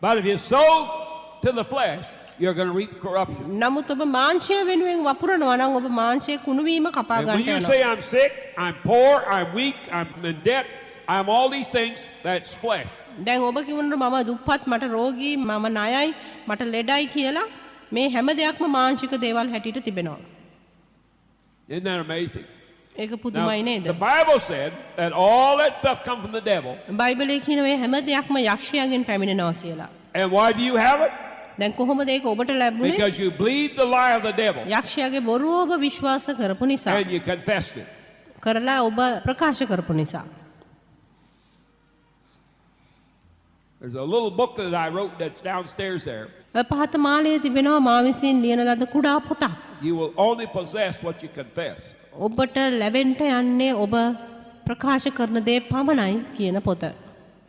But if you sow to the flesh, you're going to reap corruption. නමුත් ඔබ මාංශය වෙනුවෙන් වපුරනවා නම් ඔබ මාංශයේ කුණුවීම කපා And when ගන්නට you යනවා. say, I'm sick, I'm poor, I'm weak, I'm in debt, I'm all these things, that's flesh. දැන් ඔබ කියනවා මම දුප්පත් මට රෝගී මම ණයයි මට ලෙඩයි කියලා මේ හැම දෙයක්ම මාංශික දේවල් හැටියට තිබෙනවා. Isn't that amazing? ඒක Now, පුදුමයි නේද? the Bible said that all that stuff comes from the devil. බයිබලයේ කියන මේ හැම දෙයක්ම යක්ෂයාගෙන් පැමිණෙනවා කියලා. And why do you have it? දැන් කොහොමද ඒක ඔබට ලැබුණේ? Because you believe the lie of the devil යක්ෂයාගේ බොරුව ඔබ විශ්වාස කරපු නිසා. and you confessed it. කරලා ඔබ ප්‍රකාශ කරපු නිසා. There's a little book that I wrote that's downstairs there. පහත මාලයේ තිබෙනවා මා විසින් ලියන ලද කුඩා පොතක්. You will only possess what you confess. ඔබට ලැබෙන්න යන්නේ ඔබ ප්‍රකාශ කරන දේ පමණයි කියන පොත.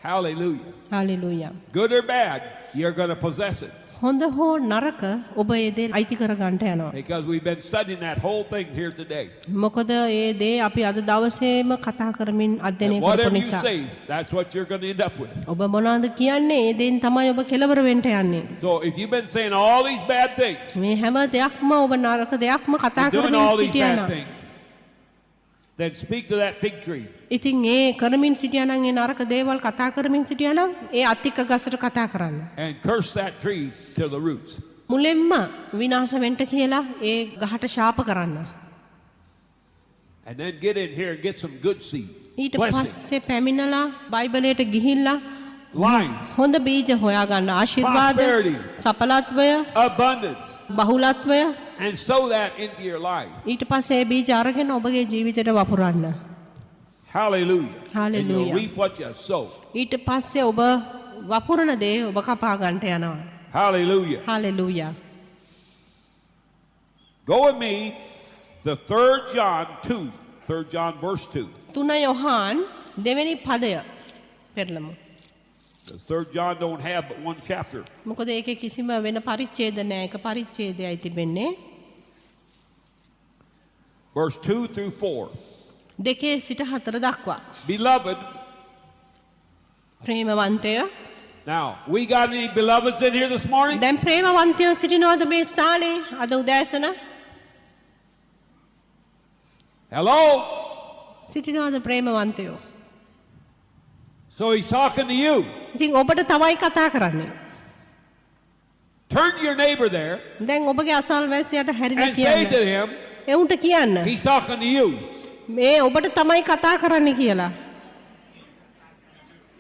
Hallelujah. Hallelujah. Good or bad, you're going to possess it. හොඳ හෝ නරක ඔබ ඒ දේ අයිති කර ගන්නට යනවා. Because we've been studying that whole thing here today. මොකද ඒ දේ අපි අද දවසේම කතා කරමින් අධ්‍යයනය And කරපු whatever you නිසා. say, that's what you're going to end up with. ඔබ මොනවද කියන්නේ? ඒ දේෙන් තමයි ඔබ කෙලවර වෙන්න යන්නේ. So if you've been saying all these bad things, මේ හැම දෙයක්ම ඔබ නරක දෙයක්ම කතා doing කරමින් all these සිටියා bad නම් things, then speak to that fig tree. ඉතින් ඒ කරමින් සිටියා නම් ඒ නරක දේවල් කතා කරමින් සිටියා නම් ඒ අතික ගසට කතා කරන්න. And curse that tree to the roots. මුලින්ම විනාශ වෙන්න කියලා ඒ ගහට ශාප කරන්න. And then get in here and get some good seed. ඊට Blessing. පස්සේ පැමිණලා බයිබලයට ගිහිල්ලා Life. හොඳ බීජ හොයාගන්න. ආශිර්වාද, Prosperity. සඵලත්වය, Abundance. බහුලත්වය. And sow that into your life. ඊට පස්සේ ඒ බීජ අරගෙන ඔබගේ ජීවිතයට වපුරන්න. Hallelujah. And Hallelujah. you'll reap what you sow. ඊට පස්සේ ඔබ වපුරන දේ ඔබ කපා ගන්නට යනවා. Hallelujah. Hallelujah. Go with me to 3 John 2. 3 John verse 2. 3 Yohan දෙවෙනි පදය පෙරලමු. The 3 John don't have but one chapter. මොකද ඒකේ කිසිම වෙන පරිච්ඡේද නැහැ. එක පරිච්ඡේදයයි තිබෙන්නේ. Verse 2 through 4. 2 සිට 4 දක්වා. Beloved, ප්‍රේමවන්තය. now, we got any beloveds in here this morning? දැන් ප්‍රේමවන්තයෝ සිටිනවද මේ ස්ථානයේ අද උදෑසන? Hello? සිටිනවද ප්‍රේමවන්තයෝ? So he's talking to you. ඉතින් ඔබට තවයි කතා කරන්නේ. Turn to your neighbor there දැන් ඔබගේ අසල්වැසියාට හැරිලා and say to කියන්න. him, එවුන්ට කියන්න. he's talking to you. මේ ඔබට තමයි කතා කරන්න කියලා.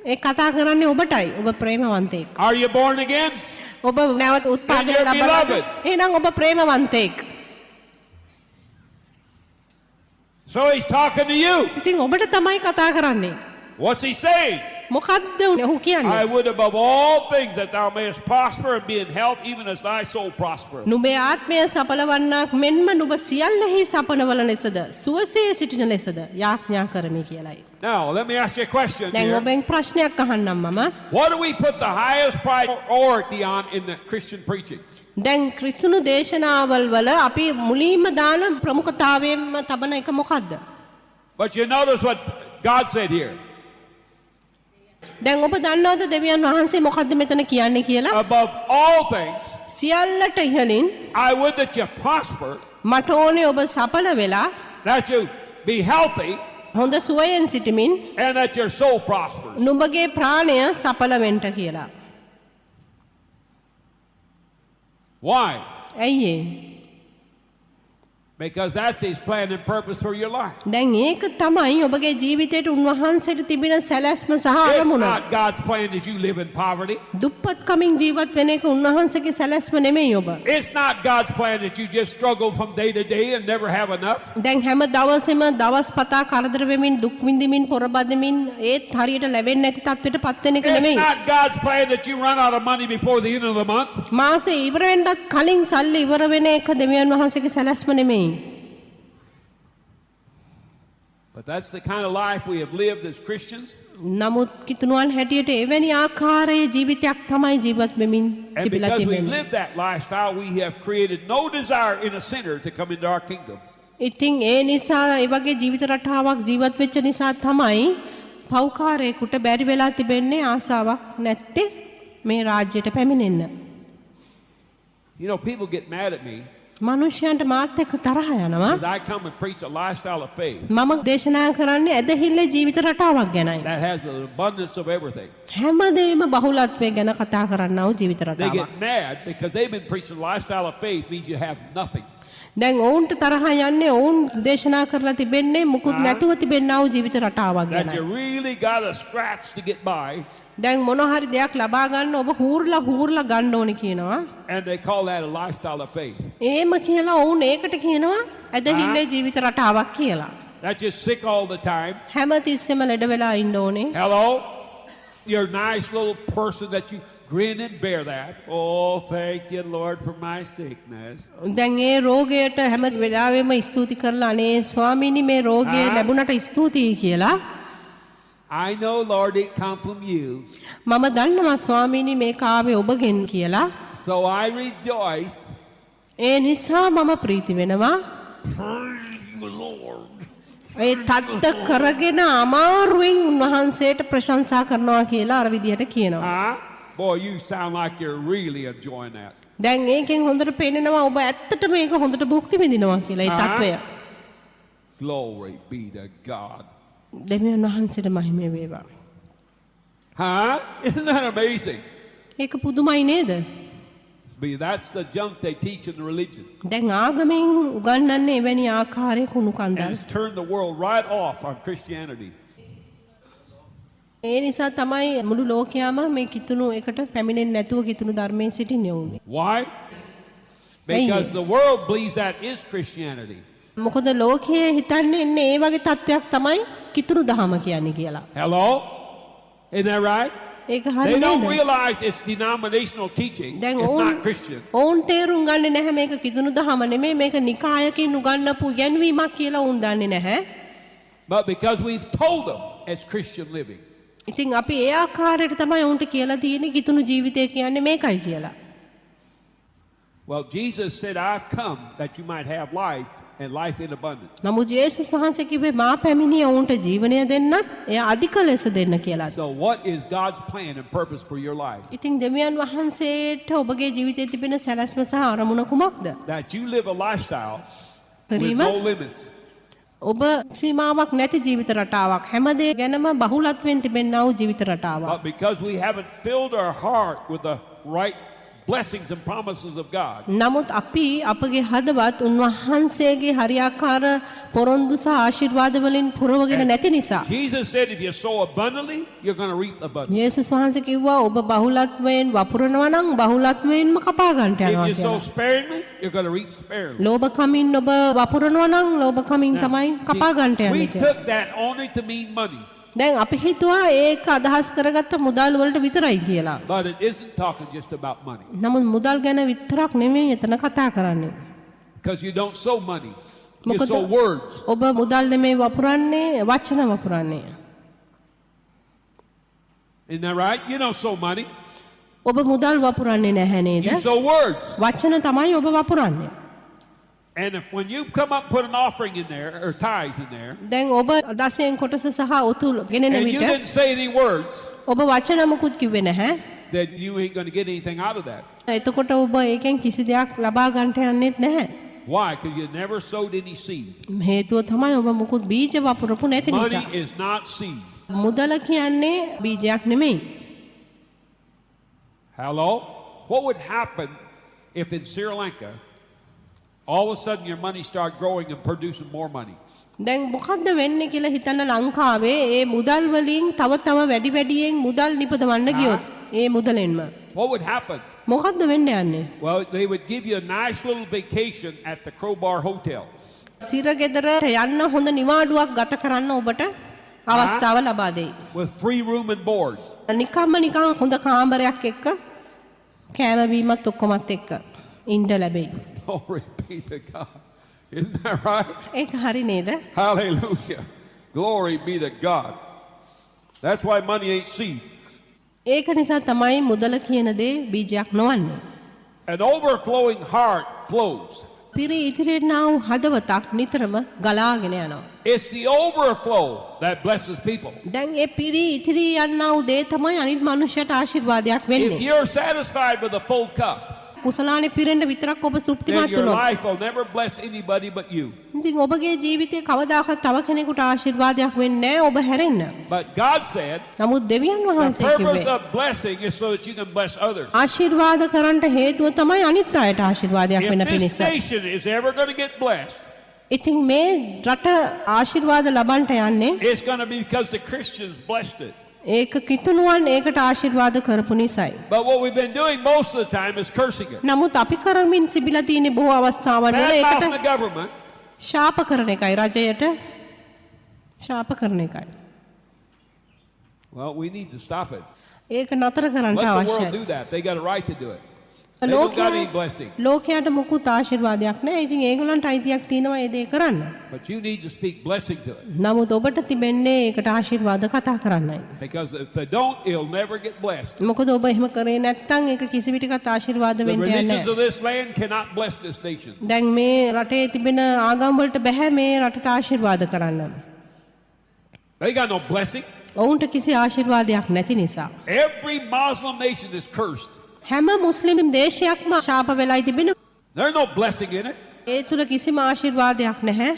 ඒ කතා කරන්නේ ඔබටයි. ඔබ ප්‍රේමවන්තයෙක්. Are you born again? ඔබ නැවත උත්පාදනය And you're ලබලා. beloved. එහෙනම් ඔබ ප්‍රේමවන්තයෙක්. So he's talking to you. ඉතින් ඔබට තමයි කතා කරන්නේ. What's he saying? මොකද්ද ඔහු කියන්නේ? I would above all things that thou mayest prosper and be in health, even as thy soul prosper. නුඹේ ආත්මය සඵලවන්නක් මෙන්ම නුඹ සියල්ලෙහි සපනවල ලෙසද සුවසේ සිටින ලෙසද යාඥා කරමි කියලයි. Now, let me ask you a question දැන් here. ඔබෙන් ප්‍රශ්නයක් අහන්නම් මම. What do we put the highest priority on in the Christian preaching? දැන් ක්‍රිස්තුණු දේශනාවල් වල අපි මුලින්ම දාන ප්‍රමුඛතාවයෙන්ම තබන එක මොකද්ද? But you notice what God said here. දැන් ඔබ දන්නවද දෙවියන් වහන්සේ මොකද්ද මෙතන කියන්නේ කියලා? Above all things, සියල්ලට ඉහළින් I would that you prosper මට ඕනේ ඔබ සඵල වෙලා that you be healthy, හොඳ සුවයෙන් සිටමින් and that your soul prospers. නුඹගේ ප්‍රාණය සඵල වෙන්න කියලා. Why? ඇයි ඒ? Because that's his plan and purpose for your life. දැන් ඒක තමයි ඔබගේ ජීවිතයට උන්වහන්සේට තිබෙන සැලැස්ම සහ It's අරමුණ. not God's plan as you live in poverty. දුප්පත් කමින් ජීවත් වෙන එක උන්වහන්සේගේ සැලැස්ම නෙමෙයි ඔබ. It's not God's plan that you just struggle from day to day and never have enough. දැන් හැම දවසෙම දවස් පතා කරදර වෙමින් දුක් විඳිමින් පොරබදිමින් ඒත් හරියට ලැබෙන්නේ නැති තත්ත්වයට පත් වෙන එක It's නෙමෙයි. not God's plan that you run out of money before the end of the month. මාසේ ඉවර වෙන්නත් කලින් සල්ලි ඉවර වෙන එක දෙවියන් වහන්සේගේ සැලැස්ම නෙමෙයි. But that's the kind of life we have lived as Christians. නමුත් කිතුණුවන් හැටියට එවැනි ආකාරයේ ජීවිතයක් තමයි ජීවත් වෙමින් And තිබිලා because we've තිබෙන්නේ. lived that lifestyle, we have created no desire in a sinner to come into our kingdom. ඉතින් ඒ නිසා ඒ වගේ ජීවිත රටාවක් ජීවත් වෙච්ච නිසා තමයි පෞකාරයෙකුට බැරි වෙලා තිබෙන්නේ ආසාවක් නැත්තේ මේ රාජ්‍යයට පැමිණෙන්න. You know, people get mad at me මනුෂ්‍යයන්ට මාත් එක්ක තරහ යනවා. because I come and preach a lifestyle of faith මම දේශනා කරන්නේ ඇදහිල්ලේ ජීවිත රටාවක් ගැනයි. that has an abundance of everything. හැමදේම බහුලත්වය ගැන කතා කරන්නා වූ ජීවිත They රටාවක්. get mad because they've been preaching a lifestyle of faith means you have nothing. දැන් ඔවුන්ට තරහ යන්නේ ඔවුන් දේශනා කරලා තිබෙන්නේ මුකුත් නැතුව තිබෙන්නා වූ ජීවිත රටාවක් That you ගැනයි. really got to scratch to get by, දැන් මොන හරි දෙයක් ලබා ගන්න ඔබ හූර්ලා ගන්න ඕනේ කියනවා. and they call that a lifestyle of faith. ඒම කියලා ඔවුන් ඒකට කියනවා ඇදහිල්ලේ ජීවිත රටාවක් කියලා. That's just sick all the time. හැමතිස්සෙම ලෙඩ වෙලා ඉන්න ඕනේ. Hello? You're a nice little person that you grin and bear that. Oh, thank you, Lord, for my sickness. දැන් ඒ රෝගයට හැම වෙලාවෙම ස්තුති කරලා අනේ ස්වාමීනි මේ රෝගය ලැබුණට ස්තුතියි කියලා. I know, Lord, it come from you. මම දන්නවා ස්වාමීනි මේක ආවේ ඔබගෙන් කියලා. So I rejoice. ඒ නිසා මම ප්‍රීති වෙනවා. Praise you, Lord. ඒ තත්ත කරගෙන අමාරුවෙන් උන්වහන්සේට ප්‍රශංසා කරනවා කියලා අර විදිහට කියනවා. Huh? Boy, you sound like you're really enjoying that. දැන් ඒකෙන් හොඳට පේනවා ඔබ ඇත්තට මේක හොඳට භුක්ති විඳිනවා කියලා ඒ තත්වය. Glory be to God. දෙවියන් වහන්සේට මහිමය වේවා. Huh? Isn't that amazing? ඒක පුදුමයි නේද? But that's the junk they teach in the religion. දැන් ආගමෙන් උගන්වන්නේ එවැනි ආකාරයේ කුණු And කන්දල්. it's turned the world right off on Christianity. ඒ නිසා තමයි මුළු ලෝකයාම මේ කිතුණු එකට පැමිණෙන්නේ නැතුව කිතුණු ධර්මයේ සිටින්නේ උන්නේ. Why? Because the world believes that is Christianity. මොකද ලෝකයේ හිතන්නේ ඉන්නේ ඒ වගේ තත්වයක් තමයි කිතුණු දහම කියන්නේ කියලා. Hello? Isn't that right? ඒක හරි They don't නේද? realize it's denominational teaching. දැන් It's ඔවුන් not Christian. ඔවුන් තේරුම් ගන්නේ නැහැ මේක කිතුණු දහම නෙමෙයි මේක නිකායකින් උගන්වපු ඉගැන්වීමක් කියලා ඔවුන් දන්නේ නැහැ. But because we've told them it's Christian living. ඉතින් අපි ඒ ආකාරයට තමයි ඔවුන්ට කියලා තියෙන්නේ කිතුණු ජීවිතය කියන්නේ මේකයි කියලා. Well, Jesus said, I've come that you might have life and life in abundance. නමුත් යේසුස් වහන්සේ කිව්වේ මා පැමිණියේ ඔවුන්ට ජීවනය දෙන්නත් එය අධික ලෙස දෙන්න කියලා. So what is God's plan and purpose for your life? ඉතින් දෙවියන් වහන්සේට ඔබගේ ජීවිතයේ තිබෙන සැලැස්ම සහ අරමුණ කුමක්ද? That you live a lifestyle with Rima? no limits. ඔබ සීමාවක් නැති ජීවිත රටාවක් හැමදේ ගැනම බහුලත්වයෙන් තිබෙනා වූ ජීවිත රටාවක්. But because we haven't filled our heart with the right blessings and promises of God, නමුත් අපි අපගේ හදවත් උන්වහන්සේගේ හරියාකාර පොරොන්දු සහ ආශිර්වාද වලින් පුරවගෙන නැති නිසා Jesus said, if you sow abundantly, you're going to reap abundantly. යේසුස් වහන්සේ කිව්වා ඔබ බහුලත්වයෙන් වපුරනවා නම් බහුලත්වයෙන්ම කපා ගන්නට If යනවා you sow කියලා. sparingly, you're going to reap sparingly. ලෝභකමින් ඔබ වපුරනවා නම් ලෝභකමින් තමයි කපා ගන්නට See, we යන්නේ කියලා. took that only to mean money, දැන් අපි හිතුවා ඒක අදහස් කරගත්ත මුදල් වලට විතරයි කියලා. but it isn't talking just about money. නමුත් මුදල් ගැන විතරක් නෙමෙයි එතන කතා කරන්නේ. Because you don't sow money, you මොකද sow words. ඔබ මුදල් නෙමෙයි වපුරන්නේ වචන වපුරන්නේ. Isn't that right? You don't sow money, ඔබ මුදල් වපුරන්නේ නැහැ නේද? you sow words. වචන තමයි ඔබ වපුරන්නේ. And if when you come up and put an offering in there, or tithes in there, දැන් ඔබ දසයෙන් කොටස සහ ඔතු ගෙනෙන and you විට didn't say any words, ඔබ වචන මුකුත් කිව්වේ නැහැ. then you ain't going to get anything out of that. එතකොට ඔබ ඒකෙන් කිසි දෙයක් ලබා ගන්නට යන්නේත් නැහැ. Why? Because you never sowed any seed. හේතුව තමයි ඔබ මුකුත් බීජ වපුරපු නැති Money නිසා. is not seed. මුදල කියන්නේ බීජයක් නෙමෙයි. Hello? What would happen if in Sri Lanka all of a sudden your money started growing and producing more money? දැන් මොකද්ද වෙන්නේ කියලා හිතන්න ලංකාවේ ඒ මුදල් වලින් තව තව වැඩි වැඩියෙන් මුදල් නිපදවන්න ගියොත් ඒ මුදලෙන්ම What would happen? මොකද්ද වෙන්න යන්නේ? Well, they would give you a nice little vacation at the Crowbar Hotel. සිරගෙදර යන්න හොඳ නිවාඩුවක් ගත කරන්න ඔබට අවස්ථාව ලබා දෙයි. With free room and board. නිකම්ම නිකන් හොඳ කාමරයක් එක්ක කෑම බීමත් ඔක්කොමත් එක්ක ඉන්න ලැබෙයි. Glory be to God. Isn't that right? ඒක හරි නේද? Hallelujah. Glory be to God. That's why money ain't seed. ඒක නිසා තමයි මුදල කියන දේ බීජයක් නොවන්නේ. An overflowing heart flows. පිරි ඉදිරියෙනා වූ හදවතක් නිතරම ගලාගෙන යනවා. It's the overflow that blesses people. දැන් ඒ පිරි ඉදිරි යනා වූ දේ තමයි අනිත් මනුෂ්‍යයට ආශිර්වාදයක් If වෙන්නේ. you're satisfied with a full cup, කුසලානේ පිරෙන්න විතරක් ඔබ then තෘප්තිමත් your වුණොත් life will never bless anybody but you. ඉතින් ඔබගේ ජීවිතේ කවදාකවත් තව කෙනෙකුට ආශිර්වාදයක් වෙන්නේ නැහැ ඔබ හැරෙන්න. But God said නමුත් දෙවියන් the වහන්සේ purpose කිව්වේ of blessing is so that you can bless others. ආශිර්වාද කරන්නට හේතුව තමයි අනිත් අයට ආශිර්වාදයක් වෙන If this පිණිස. nation is ever going to get blessed, ඉතින් මේ රට ආශිර්වාද ලබන්නට යන්නේ it's going to be because the Christians blessed it. ඒක කිතුණුවන් ඒකට ආශිර්වාද කරපු නිසායි. But what we've been doing most of the time is cursing it. නමුත් අපි කරමින් තිබිලා තියෙන බොහෝ අවස්ථාවන් වල Bad ඒකට mouthing the government. ශාප කරන එකයි රජයට ශාප කරන එකයි. Well, we need to stop it. ඒක නතර කරන්න Let the world අවශ්‍යයි. do that. They got a right to do it. They don't got any blessing. ලෝකයට මුකුත් ආශිර්වාදයක් නැහැ. ඉතින් ඒගොල්ලන්ට අයිතියක් තියෙනවා ඒ දේ කරන්න. But you need to speak blessing to it. නමුත් ඔබට තිබෙන්නේ ඒකට ආශිර්වාද කතා කරන්නයි. Because if they don't, it'll never get blessed. මොකද ඔබ එහෙම කරේ නැත්නම් ඒක කිසි විටකත් ආශිර්වාද The වෙන්නේ religions නැහැ. of this land cannot bless this nation. දැන් මේ රටේ තිබෙන ආගම් වලට බෑ මේ රටට ආශිර්වාද කරන්න. They got no blessing. ඔවුන්ට කිසි ආශිර්වාදයක් නැති නිසා. Every Muslim nation is cursed. හැම මුස්ලිම් දේශයක්ම ශාප වෙලායි තිබෙනවා. There's no blessing in it. ඒ තුල කිසිම ආශිර්වාදයක් නැහැ.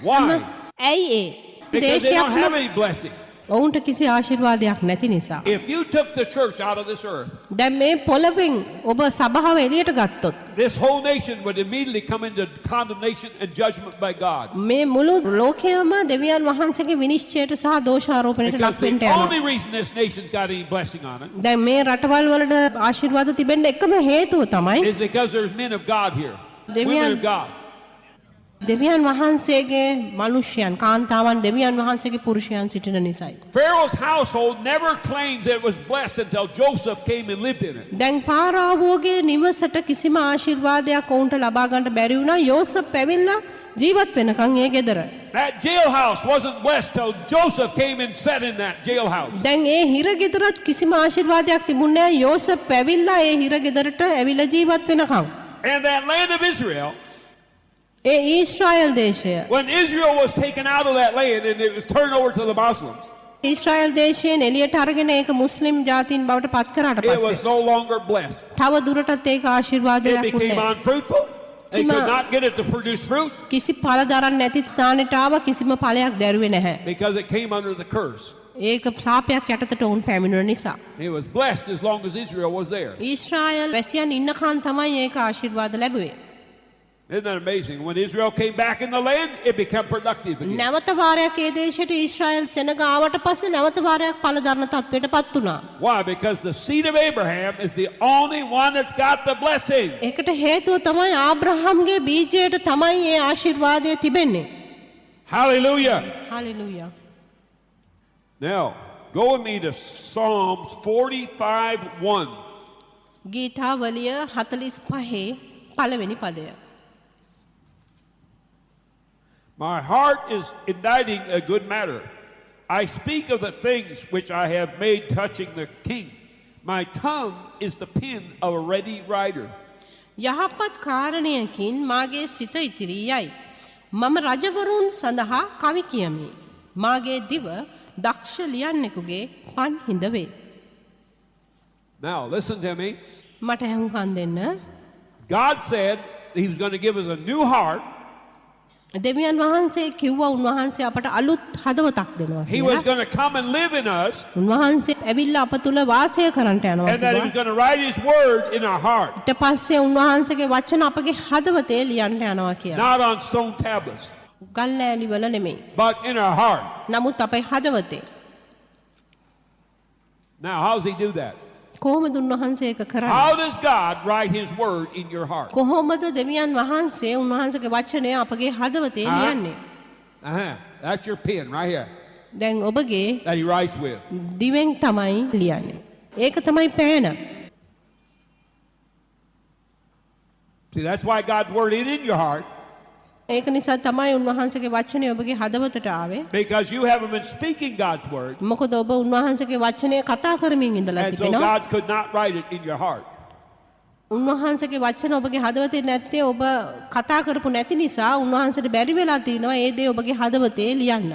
Why? ඇයි ඒ? Because they don't have දේශයක්ම any blessing. ඔවුන්ට කිසි ආශිර්වාදයක් නැති නිසා. If you took the church out of this earth, දැන් මේ පොළවෙන් ඔබ සභාව එළියට ගත්තොත් this whole nation would immediately come into condemnation and judgment by God. මේ මුළු ලෝකයම දෙවියන් වහන්සේගේ විනිශ්චයට සහ දෝෂාරෝපණයට Because ලක් වෙන්න the යනවා. only reason this nation's got any blessing on it දැන් මේ රටවල් වලට ආශිර්වාද තිබෙන්න එකම හේතුව තමයි is because there's men of God here, Devian- women of God. දෙවියන් වහන්සේගේ මනුෂ්‍යයන් කාන්තාවන් දෙවියන් වහන්සේගේ පුරුෂයන් සිටින නිසායි. Pharaoh's household never claims it was blessed until Joseph came and lived in it. දැන් පාරාවෝගේ නිවසට කිසිම ආශිර්වාදයක් ඔවුන්ට ලබා ගන්න බැරි වුණා යෝසප් ඇවිල්ලා ජීවත් වෙනකන් ඒ ගෙදර. That jailhouse wasn't blessed till Joseph came and sat in that jailhouse. දැන් ඒ හිර ගෙදරත් කිසිම ආශිර්වාදයක් තිබුණේ නැහැ යෝසප් ඇවිල්ලා ඒ හිර ගෙදරට ඇවිල්ලා ජීවත් වෙනකන්. And that land of Israel, ඒ ඊශ්‍රායල් දේශය when Israel was taken out of that land and it was turned over to the Muslims, Israel දේශයෙන් එළියට අරගෙන ඒක මුස්ලිම් ජාතීන් බවට පත් කරාට it was පස්සේ no longer blessed. තව දුරටත් ඒක It ආශිර්වාදයක් became වුණේ unfruitful. They Sima- could not get it to produce fruit කිසි ඵල දරන්න නැති ස්ථානෙට ආව කිසිම ඵලයක් දැරුවේ නැහැ. because it came under the curse. ඒක ශාපයක් යටතට වුන් පැමිණුණ නිසා. It was blessed as long as Israel was there. Israel වැසියන් ඉන්නකන් තමයි ඒක ආශිර්වාද ලැබුවේ. Isn't that amazing? When Israel came back in the land, it became productive again. නැවත වාරයක් ඒ දේශයට ඊශ්‍රායල් සෙනග ආවට පස්සේ නැවත වාරයක් ඵල දරන තත්වයට පත් වුණා. Why? Because the seed of Abraham is the only one that's got the blessing. ඒකට හේතුව තමයි ආබ්‍රහම්ගේ බීජයට තමයි මේ ආශිර්වාදය තිබෙන්නේ. Hallelujah. Hallelujah. Now, go with me to Psalms 45:1. ගීතාවලිය 45 පළවෙනි පදය. My heart is inditing a good matter. I speak of the things which I have made touching the king. My tongue is the pen of a ready writer. යහපත් කාරණයකින් මාගේ සිත ඉතිරී යයි. මම රජවරුන් සඳහා කවි කියමි. මාගේ දිව දක්ෂ ලියන්නෙකුගේ පන් හිඳ වේ. Now, listen to me. මට ඇහුම්කන් දෙන්න. God said he was going to give us a new heart. දෙවියන් වහන්සේ කිව්වා උන්වහන්සේ අපට අලුත් හදවතක් දෙනවා He කියලා. was going to come and live in us. උන්වහන්සේ ඇවිල්ලා අප තුල වාසය කරන්නට යනවා And that he කිව්වා. was going to write his word in our heart. ඊට පස්සේ උන්වහන්සේගේ වචන අපගේ හදවතේ ලියන්න යනවා කියලා. Not on stone tablets, ගල්ලෑලි වල නෙමෙයි. but in our heart. නමුත් අපේ හදවතේ. Now, how does he do that? කොහොමද උන්වහන්සේ ඒක කරන්නේ? How does God write his word in your heart? කොහොමද දෙවියන් වහන්සේ උන්වහන්සේගේ වචනය අපගේ හදවතේ ලියන්නේ? That's your pen right here දැන් ඔබගේ that he writes with. දිවෙන් තමයි ලියන්නේ. ඒක තමයි පෑන. See, that's why God's word is in your heart, ඒක නිසා තමයි උන්වහන්සේගේ වචනය ඔබගේ හදවතට ආවේ. because you haven't been speaking God's word, මොකද ඔබ උන්වහන්සේගේ වචනය කතා කරමින් ඉඳලා and so තිබෙනවා. God could not write it in your heart. උන්වහන්සේගේ වචන ඔබගේ හදවතේ නැත්තේ ඔබ කතා කරපු නැති නිසා උන්වහන්සේට බැරි වෙලා තිනවා ඒ දේ ඔබගේ හදවතේ ලියන්න.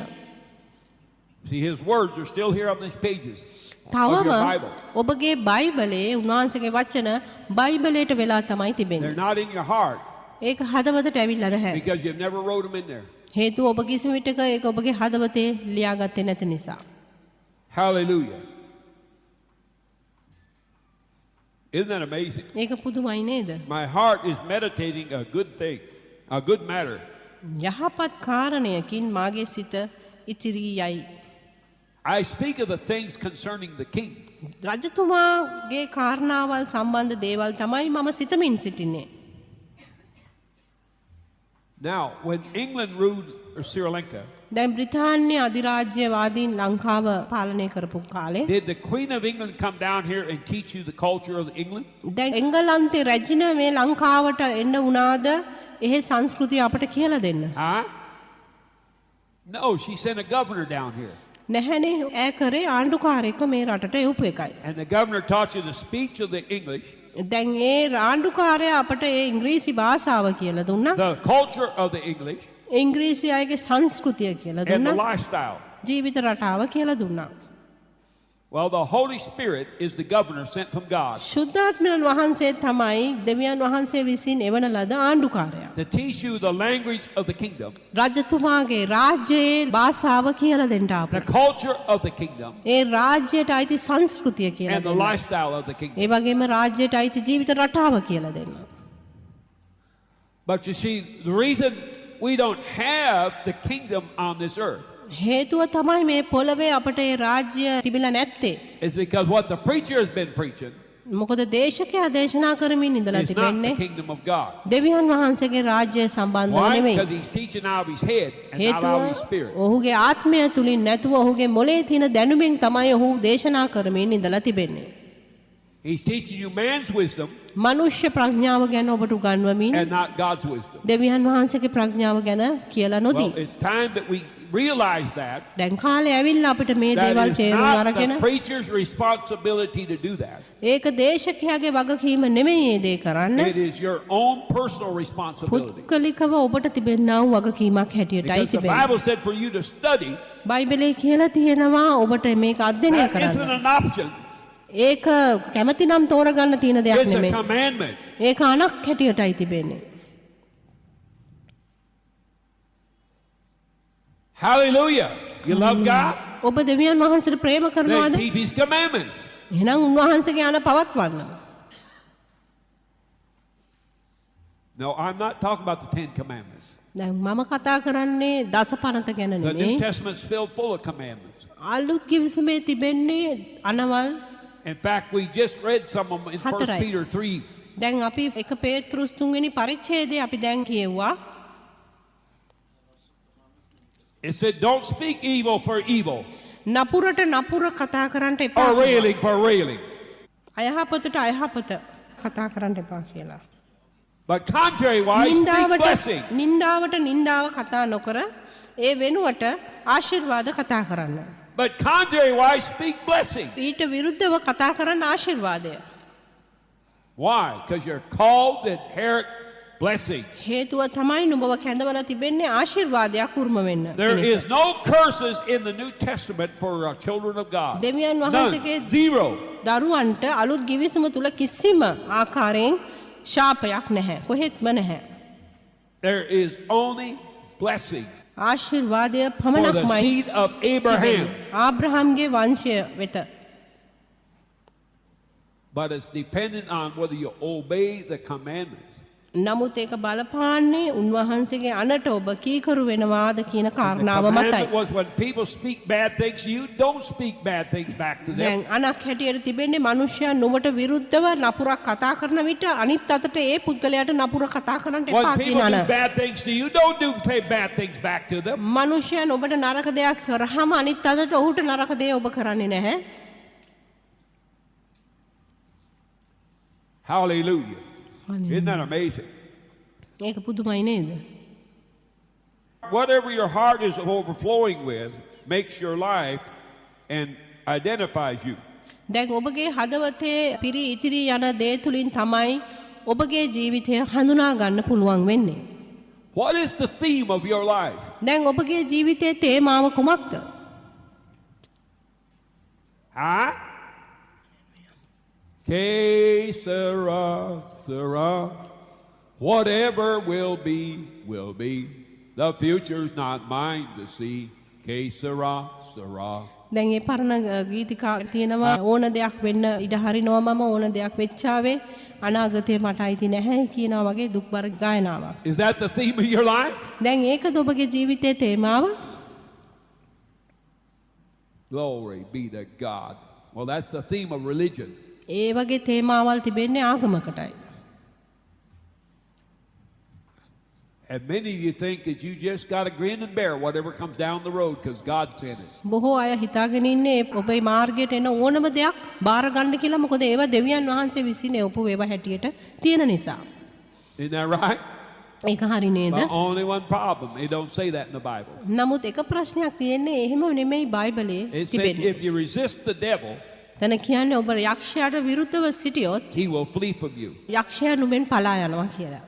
See, his words are still here on these pages of තවම your Bible. ඔබගේ බයිබලේ උන්වහන්සේගේ වචන බයිබලයට වෙලා තමයි They're තිබෙන්නේ. not in your heart ඒක හදවතට ඇවිල්ලා නැහැ. because you've never wrote them in there. හේතුව ඔබ කිසිම විටක ඒක ඔබගේ හදවතේ ලියාගත්තේ නැති නිසා. Hallelujah. Isn't that amazing? ඒක පුදුමයි නේද? My heart is meditating a good thing, a good matter. යහපත් කාරණයකින් මාගේ සිත ඉතිරී යයි. I speak of the things concerning the king. රජතුමාගේ කාරණාවල් සම්බන්ධ දේවල් තමයි මම සිතමින් සිටින්නේ. Now, when England ruled Sri Lanka, දැන් බ්‍රිතාන්‍ය අධිරාජ්‍යවාදීන් ලංකාව පාලනය කරපු කාලේ did the Queen of England come down here and teach you the culture of England? දැන් එංගලන්තේ රැජින මේ ලංකාවට එන්න වුණාද එහෙ සංස්කෘතිය අපට කියලා දෙන්න? Huh? No, she sent a governor down here. නැහැනේ ඈ කරේ ආණ්ඩුකාරයෙක්ව මේ රටට එවපු එකයි. And the governor taught you the speech of the English, දැන් ඒ ආණ්ඩුකාරයා අපට ඒ ඉංග්‍රීසි භාෂාව කියලා දුන්නා. the culture of the English, ඉංග්‍රීසි අයගේ සංස්කෘතිය කියලා and the දුන්නා. lifestyle. ජීවිත රටාව කියලා දුන්නා. Well, the Holy Spirit is the governor sent from God ශුද්ධාත්මයන් වහන්සේ තමයි දෙවියන් වහන්සේ විසින් එවන ලද ආණ්ඩුකාරයා. to teach you the language of the kingdom, රජතුමාගේ රාජ්‍යයේ භාෂාව කියලා දෙන්න the ආපු. culture of the kingdom, ඒ රාජ්‍යයට අයිති සංස්කෘතිය කියලා and the දෙන්න. lifestyle of the kingdom. ඒ වගේම රාජ්‍යයට අයිති ජීවිත රටාව කියලා දෙන්න. But you see, the reason we don't have the kingdom on this earth හේතුව තමයි මේ පොළවේ අපට ඒ රාජ්‍ය තිබිලා නැත්තේ. is because what the preacher has been preaching මොකද දේශකයා දේශනා කරමින් ඉඳලා is not තිබෙන්නේ the kingdom of God. දෙවියන් වහන්සේගේ රාජ්‍යය සම්බන්ධව Why? නෙමෙයි. Because he's teaching out of his head and not හේතුව out of his spirit. ඔහුගේ ආත්මය තුලින් නැතුව ඔහුගේ මොළේ තියෙන දැනුමින් තමයි ඔහු දේශනා කරමින් ඉඳලා තිබෙන්නේ. He's teaching you man's wisdom මනුෂ්‍ය ප්‍රඥාව ගැන ඔබට උගන්වමින් and not God's wisdom. දෙවියන් වහන්සේගේ ප්‍රඥාව ගැන කියලා නොදී. Well, it's time that we realize that දැන් කාලේ ඇවිල්ලා අපිට මේ that දේවල් is තේරුම් not අරගෙන the preacher's responsibility to do that. ඒක දේශකයාගේ වගකීම නෙමෙයි මේ දේ කරන්න. It is your own personal responsibility. පුද්ගලිකව ඔබට තිබෙනා වූ වගකීමක් හැටියටයි Because the තිබෙන්නේ. Bible said for you to study, බයිබලයේ කියලා තියෙනවා ඔබට මේක අධ්‍යයනය that isn't කරන්න. an option. ඒක කැමැති නම් තෝරගන්න තියෙන දෙයක් It's a නෙමෙයි. commandment. ඒක අනක් හැටියටයි තිබෙන්නේ. Hallelujah. You love God? ඔබ දෙවියන් වහන්සේට ප්‍රේම Then කරනවාද? keep his commandments. එහෙනම් උන්වහන්සේගේ අන පවත්වන්න. No, I'm not talking about the 10 commandments. දැන් මම කතා කරන්නේ දසපනත ගැන The නෙමෙයි. New Testament's filled full of commandments. අලුත් කිවිසුමේ තිබෙන්නේ අනවල්. In fact, we just read some of them in 1 හතරයි. Peter 3. දැන් අපි 1 පේතෘස් 3 වෙනි පරිච්ඡේදය අපි දැන් කියුවා. It said, don't speak evil for evil නපුරට නපුර කතා කරන්න එපා. or railing for railing. අයහපතට අයහපත කතා කරන්න එපා කියලා. But contrary-wise, speak blessing. නින්දාවට නින්දාව කතා නොකර ඒ වෙනුවට ආශිර්වාද කතා කරන්න. But contrary-wise, speak blessing. ඊට විරුද්ධව කතා කරන්න ආශිර්වාදය. Why? Because you're called to inherit blessing. හේතුව තමයි නුඹව කැඳවලා තිබෙන්නේ ආශිර්වාදයක් උරුම වෙන්න. There is no curses in the New Testament for children of God. දෙවියන් None. වහන්සේගේ Zero. දරුවන්ට අලුත් ගිවිසුම තුල කිසිම ආකාරයෙන් ශාපයක් නැහැ. කොහෙත්ම නැහැ. There is only blessing ආශිර්වාදය for the පමණක්මයි seed of Abraham. ආබ්‍රහම්ගේ වංශය වෙත. But it's dependent on whether you obey the commandments. නමුත් ඒක බලපාන්නේ උන්වහන්සේගේ අනට ඔබ කීකරු වෙනවාද කියන The කාරණාව මතයි. commandment was when people speak bad things, you don't speak bad things back to them. දැන් අනක් හැටියට තිබෙන්නේ මිනිසයා නුඹට විරුද්ධව නපුරක් කතා කරන විට අනිත් අතට ඒ පුද්ගලයාට නපුර කතා කරන්න එපා When කියන people අන. do bad things to you, don't say bad things back to them. මිනිසයා නුඹට නරක දෙයක් කරාම අනිත් අතට ඔහුට නරක දේ ඔබ කරන්නේ නැහැ. Hallelujah. Isn't that amazing? ඒක පුදුමයි නේද? Whatever your heart is overflowing with makes your life and identifies you. දැන් ඔබගේ හදවතේ පිරී ඉතිරි යන දේ තුලින් තමයි ඔබගේ ජීවිතය හඳුනා ගන්න පුළුවන් වෙන්නේ. What is the theme of your life? දැන් ඔබගේ ජීවිතයේ තේමාව කුමක්ද? Huh? Que sera, sera. Whatever will be, will be. The future's not mine to see. Que sera, sera. දැන් ඒ පරණ ගීතිකා තියෙනවා ඕන දෙයක් වෙන්න ඉඩ හරිනවා මම ඕන දෙයක් වෙච්චාවේ අනාගතේ මට අයිති නැහැ කියනවා වගේ දුක්බර ගායනාවක්. Is that the theme of your life? දැන් ඒකද ඔබගේ ජීවිතයේ තේමාව? Glory be to God. Well, that's the theme of religion. ඒ වගේ තේමාවල් තිබෙන්නේ ආගමකටයි. And many of you think that you just got to grin and bear whatever comes down the road because God sent it. බොහෝ අය හිතාගෙන ඉන්නේ ඔබේ මාර්ගයට එන ඕනම දෙයක් බාර ගන්න කියලා මොකද ඒවා දෙවියන් වහන්සේ විසින් ඔපු ඒවා හැටියට තියෙන නිසා. Isn't that right? ඒක හරි නේද? But only one problem. It don't say that in the Bible. නමුත් එක ප්‍රශ්නයක් තියෙන්නේ එහෙම නෙමෙයි බයිබලයේ It said තිබෙන්නේ. if you resist the devil, තන කියන්නේ ඔබ යක්ෂයාට විරුද්ධව සිටියොත් he will flee from you. යක්ෂයා නුඹෙන් පලා යනවා කියලා.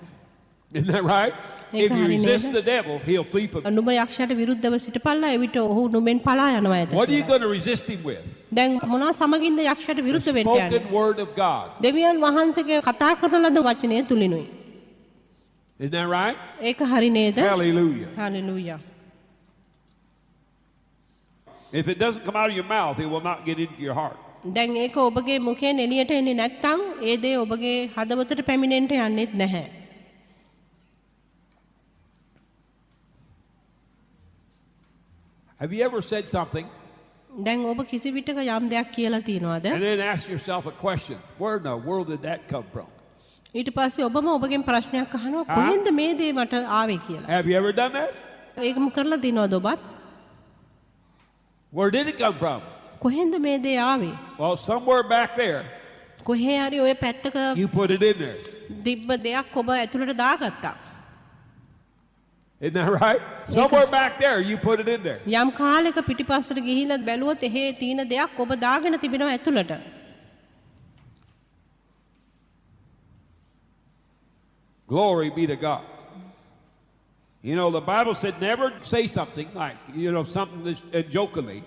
Isn't that right? If you resist the devil, he'll flee from you. නුඹ යක්ෂයාට විරුද්ධව සිටපල්ලා එවිට ඔහු නුඹෙන් පලා යනවා ඇත. What are you going to resist him with? දැන් මොනවා සමගින්ද යක්ෂයාට The විරුද්ධ වෙන්න යන්නේ? spoken word of God. දෙවියන් වහන්සේගේ කතා කරන ලද වචනය තුලිනුයි. Isn't that right? ඒක හරි නේද? Hallelujah. Hallelujah. If it doesn't come out of your mouth, it will not get into your heart. දැන් ඒක ඔබගේ මුඛයෙන් එළියට එන්නේ නැත්නම් ඒ දේ ඔබගේ හදවතට පැමිණෙන්න යන්නේත් නැහැ. Have you ever said something දැන් ඔබ කිසි විටක යම් දෙයක් කියලා තියනවාද? and then ask yourself a question? Where in the world did that come from? ඊට පස්සේ ඔබම ඔබගෙන් ප්‍රශ්නයක් අහනවා කොහෙන්ද මේ දේ මට ආවේ කියලා. Have you ever done that? ඒකම කරලා තියනවාද ඔබත්? Where did it come from? කොහෙන්ද මේ දේ ආවේ? Well, somewhere back there, කොහේ හරි ඔය පැත්තක you put it in there. දිබ්බ දෙයක් ඔබ ඇතුළට දාගත්තා. Isn't that right? Somewhere back there, you put it in there. යම් කාලයක පිටිපස්සට ගිහිල්ලා බැලුවොත් එහෙ තියෙන දෙයක් ඔබ දාගෙන තිබෙනවා ඇතුළට. Glory be to God. You know, the Bible said never say something like, something that's jokingly,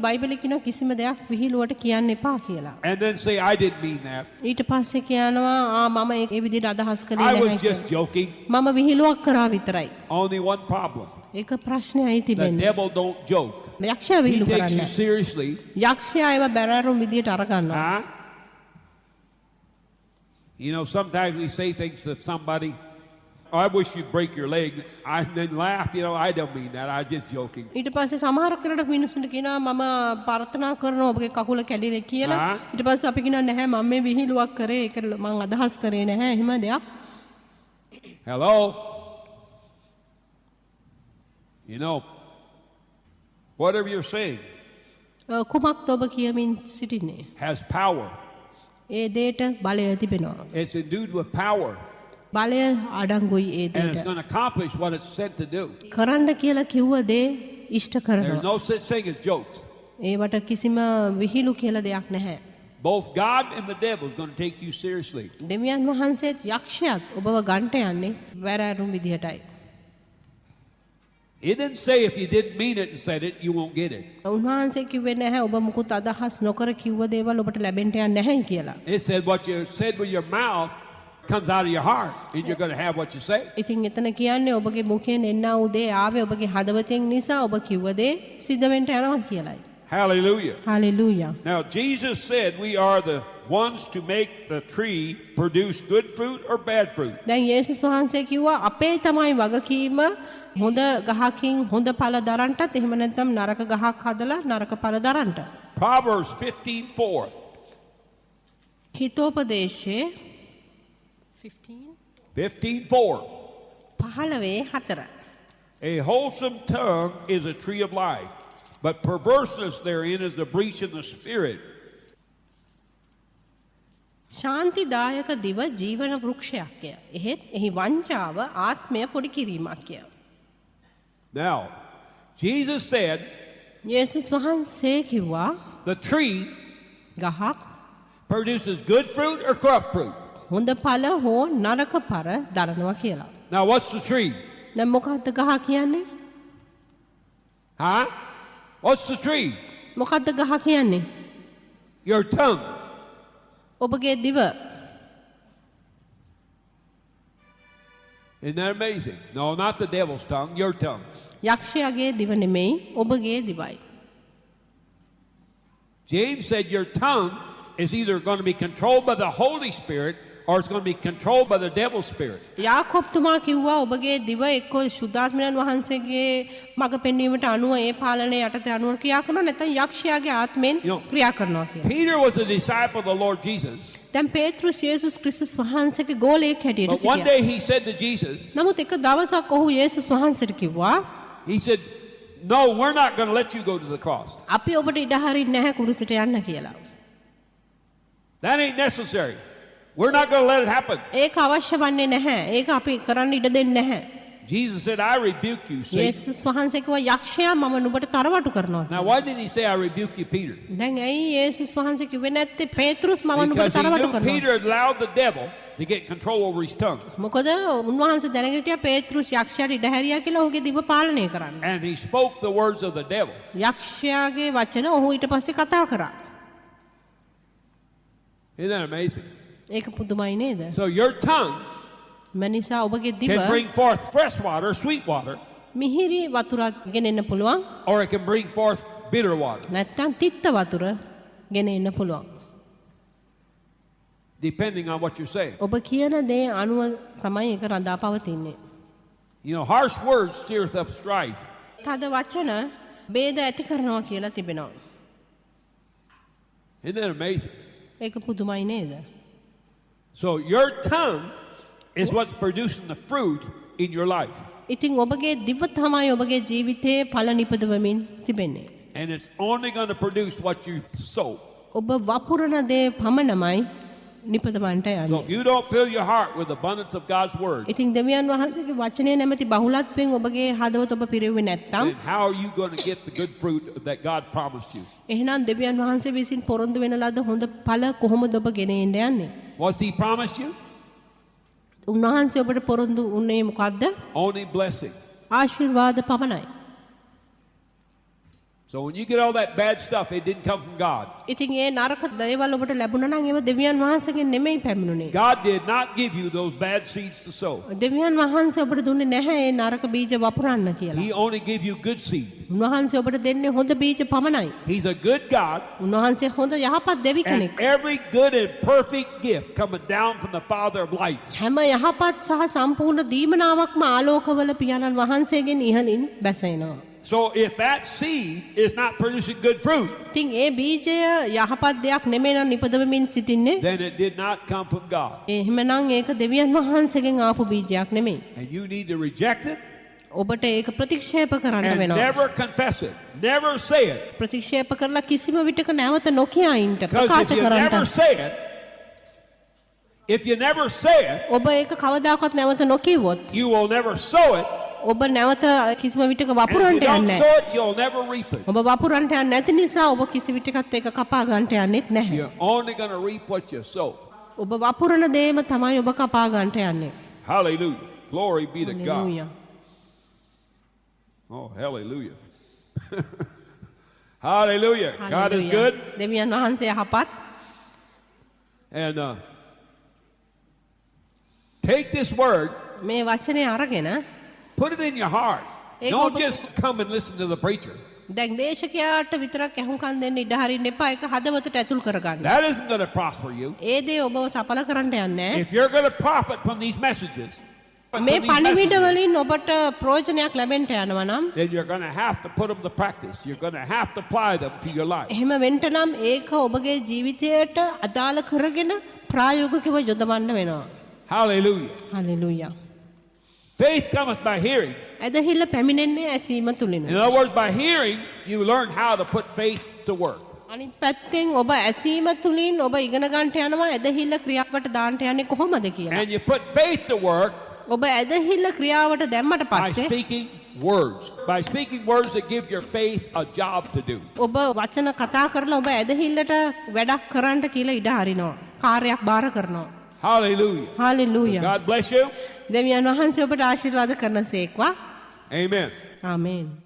බයිබලයේ කියන කිසිම දෙයක් විහිළුවට කියන්න එපා කියලා. and then say, I didn't mean that. ඊට පස්සේ කියනවා මම ඒ විදිහට අදහස් කළේ I was නැහැ just කියලා. joking. මම විහිළුවක් කරා විතරයි. Only one problem. ඒක ප්‍රශ්නයයි The තිබෙන්නේ. devil don't joke. යක්ෂයා He විහිළු takes you කරන්නේ. seriously. යක්ෂයා ඒව බැරෑරුම් විදියට අරගන්නවා. Huh? Sometimes we say things to somebody, oh, I wish you'd break your leg. And then laugh, I don't mean that. I was just joking. ඊට පස්සේ සමහර කෙනෙකුට මිනිස්සුන්ට කියනවා මම ප්‍රාර්ථනා කරනවා ඔබගේ කකුල කැඩිලා කියලා. ඊට පස්සේ අපි කියනවා නැහැ මම මේ විහිළුවක් කරේ ඒක මම අදහස් කරේ නැහැ එහෙම දෙයක්. Hello? Whatever you're saying කුමක්ද ඔබ කියමින් සිටින්නේ? has power. ඒ දේට බලය තිබෙනවා. It's endued with power. බලය අඩංගුයි ඒ And it's දේට. going to accomplish what it's sent to do. කරන්න කියලා කිව්ව දේ ඉෂ්ට There's කරනවා. no such thing as jokes. ඒවට කිසිම විහිළු කියලා දෙයක් නැහැ. Both God and the devil is going to take you seriously. දෙවියන් වහන්සේත් යක්ෂයාත් ඔබව ගන්ට යන්නේ වැරෑරුම් විදිහටයි. It didn't say if you didn't mean it and said it, you won't get it. උන්වහන්සේ කිව්වේ නැහැ ඔබ මුකුත් අදහස් නොකර කිව්ව දේවල් ඔබට ලැබෙන්න යන්නේ නැහැ කියලා. It said what you said with your mouth comes out of your heart, and you're going to have what you say. ඉතින් එතන කියන්නේ ඔබගේ මුඛයෙන් එන්නා වූ දේ ආවේ ඔබගේ හදවතෙන් නිසා ඔබ කිව්ව දේ සිද්ධ වෙන්න යනවා කියලායි. Hallelujah. Hallelujah. Now, Jesus said we are the ones to make the tree produce good fruit or bad fruit. දැන් යේසුස් වහන්සේ කිව්වා අපේ තමයි වගකීම හොඳ ගහකින් හොඳ ඵල දරන්නටත් එහෙම නැත්නම් නරක ගහක් හදලා නරක ඵල දරන්නට. Proverbs 15:4. හිතෝපදේශයේ 15:4. 15:4. A wholesome tongue is a tree of life, but perverseness therein is a breach in the spirit. ශාන්තිදායක දිව ජීවන වෘක්ෂයක්ය. එහෙත් එහි වංචාව ආත්මය පොඩි කිරීමක්ය. Now, Jesus said යේසුස් වහන්සේ කිව්වා the tree ගහක් produces good fruit or corrupt fruit. හොඳ ඵල හෝ නරක ඵල දරනවා කියලා. Now, what's the tree? දැන් මොකක්ද ගහ කියන්නේ? Huh? What's the tree? මොකක්ද ගහ කියන්නේ? Your tongue. ඔබගේ දිව. Isn't that amazing? No, not the devil's tongue, your tongue. යක්ෂයාගේ දිව නෙමෙයි ඔබගේ දිවයි. James said your tongue is either going to be controlled by the Holy Spirit or it's going to be controlled by the devil's spirit. Jacob තුමා කිව්වා ඔබගේ දිව එක්ක සුද්ධාත්මයන් වහන්සේගේ මඟ පෙන්වීමට අනුව ඒ පාලනය යටතේ අනුව ක්‍රියා කරනවා නැත්නම් යක්ෂයාගේ ආත්මෙන් ක්‍රියා කරනවා කියලා. Peter was a disciple of the Lord Jesus. දැන් පේත්‍රුස් යේසුස් ක්‍රිස්තුස් වහන්සේගේ ගෝලයෙක් හැටියට But one සිටියා. day he said to Jesus, නමුත් එක දවසක් ඔහු යේසුස් වහන්සේට කිව්වා he said, no, we're not going to let you go to the cross. අපි ඔබට ඉඩ හරින්නේ නැහැ කුරුසට යන්න කියලා. That ain't necessary. We're not going to let it happen. ඒක අවශ්‍ය වන්නේ නැහැ. ඒක අපි කරන්න ඉඩ දෙන්නේ නැහැ. Jesus said, I rebuke you, Satan. යේසුස් වහන්සේ කිව්වා යක්ෂයා මම නුඹට තරවටු කරනවා Now, කියලා. why didn't he say, I rebuke you, Peter? දැන් ඇයි යේසුස් වහන්සේ කිව්වේ නැත්තේ පේත්‍රුස් මම නුඹට Because he තරවටු knew කරනවා. Peter had allowed the devil to get control over his tongue. මොකද උන්වහන්සේ දැනගෙන හිටියා පේත්‍රුස් යක්ෂයාට ඉඩ හැරියා කියලා ඔහුගේ දිව පාලනය කරන්න. And he spoke the words of the devil. යක්ෂයාගේ වචන ඔහු ඊට පස්සේ කතා කරා. Isn't that amazing? ඒක පුදුමයි නේද? So your tongue මනිසා ඔබගේ දිව can bring forth fresh water, sweet water, මිහිරි වතුරක් ගෙනෙන්න පුළුවන් or it can bring forth bitter water, නැත්නම් තිත්ත වතුර ගෙනෙන්න පුළුවන්. depending on what you say. ඔබ කියන දේ අනුව තමයි ඒක රඳා පවතින්නේ. You know, harsh words stirreth up strife. තද වචන ભેද ඇති කරනවා කියලා තිබෙනවා. Isn't that amazing? ඒක පුදුමයි නේද? So your tongue is what's producing the fruit in your life. ඉතින් ඔබගේ දිව තමයි ඔබගේ ජීවිතයේ ඵල නිපදවමින් තිබෙන්නේ. And it's only going to produce what you sow. ඔබ වපුරන දේ පමණමයි නිපදවන්නට So යන්නේ. if you don't fill your heart with abundance of God's word, ඉතින් දෙවියන් වහන්සේගේ වචනය නැමැති බහුලත්වයෙන් ඔබගේ හදවත ඔබ පිරෙව්වේ නැත්නම් then how are you going to get the good fruit that God promised you? එහෙනම් දෙවියන් වහන්සේ විසින් පොරොන්දු වෙන ලද හොඳ ඵල කොහොමද ඔබ ගෙන එන්න යන්නේ? What's he promised you? උන්වහන්සේ ඔබට පොරොන්දු වුණේ මොකද්ද? Only blessing. ආශිර්වාද පමණයි. So when you get all that bad stuff, it didn't come from God. ඉතින් ඒ නරක දේවල් ඔබට ලැබුණා නම් ඒව දෙවියන් වහන්සේගෙන් නෙමෙයි පැමිණුනේ. God did not give you those bad seeds to sow. දෙවියන් වහන්සේ ඔබට දුන්නේ නැහැ ඒ නරක බීජ වපුරන්න කියලා. He only gave you good seed. උන්වහන්සේ ඔබට දෙන්නේ හොඳ බීජ පමණයි. He's a good God. උන්වහන්සේ හොඳ යහපත් දෙවි And කෙනෙක්. every good and perfect gift coming down from the Father of lights. හැම යහපත් සහ සම්පූර්ණ දීමනාවක්ම ආලෝකවල පියාණන් වහන්සේගෙන් ඉහළින් බැසෙනවා. So if that seed is not producing good fruit, ඉතින් ඒ බීජය යහපත් දෙයක් නෙමෙයි නම් නිපදවමින් සිටින්නේ. then it did not come from God. එහෙමනම් ඒක දෙවියන් වහන්සේගෙන් ආපු බීජයක් නෙමෙයි. And you need to reject it ඔබට ඒක ප්‍රතික්ෂේප කරන්න and වෙනවා. never confess it. Never say it. ප්‍රතික්ෂේප කරලා කිසිම විටක නැවත නොකිය ඉන්න Because ප්‍රකාශ if you කරන්න. never say it, ඔබ ඒක කවදාකවත් නැවත නොකියවොත් you will never sow it. ඔබ නැවත කිසිම විටක And if you වපුරන්න don't යන්නේ sow නැහැ. it, you'll never reap it. ඔබ වපුරන්න යන්නේ නැති නිසා ඔබ කිසි විටකත් ඒක කපා ගන්නට යන්නේත් නැහැ. You're only going to reap what you sow. ඔබ වපුරන දේම තමයි ඔබ කපා ගන්නට යන්නේ. Hallelujah. Glory be to God. Hallelujah. Oh, hallelujah. Hallelujah. God is hallelujah. good. දෙවියන් වහන්සේ යහපත්. And Take this word, මේ වචනය අරගෙන put it in your heart. ඒක Don't ඔබ- just come and listen to the preacher. දැන් දේශකයාට විතරක් ඇහුම්කන් දෙන්න ඉඩ හරින්න එපා. ඒක හදවතට ඇතුල් කරගන්න. That isn't going to prosper you. ඒ දේ ඔබව සඵල කරන්න යන්නේ නැහැ. If you're going to profit from these messages, මේ පණිවිඩ වලින් ඔබට ප්‍රයෝජනයක් ලැබෙන්න යනවා නම් then you're going to have to put them to practice. You're going to have to apply them to your life. එහෙම වෙන්න නම් ඒක ඔබගේ ජීවිතයට අදාළ කරගෙන ප්‍රායෝගිකව යොදවන්න වෙනවා. Hallelujah. Hallelujah. Faith cometh by hearing. ඇදහිල්ල පැමිණෙන්නේ ඇසීම තුලින්. In other words, by hearing, you learn how to put faith to work. අනිත් පැත්තෙන් ඔබ ඇසීම තුලින් ඔබ ඉගෙන ගන්නට යනවා ඇදහිල්ල ක්‍රියාවට දාන්න යන්නේ කොහොමද කියලා. And you put faith to work ඔබ ඇදහිල්ල ක්‍රියාවට දැම්මට by පස්සේ speaking words. By speaking words that give your faith a job to do. ඔබ වචන කතා කරලා ඔබ ඇදහිල්ලට වැඩක් කරන්න කියලා ඉඩ හරිනවා. කාර්යයක් බාර කරනවා. Hallelujah. Hallelujah. God bless you. දෙවියන් වහන්සේ ඔබට ආශිර්වාද කරනසේක්වා. Amen. ආමේන්.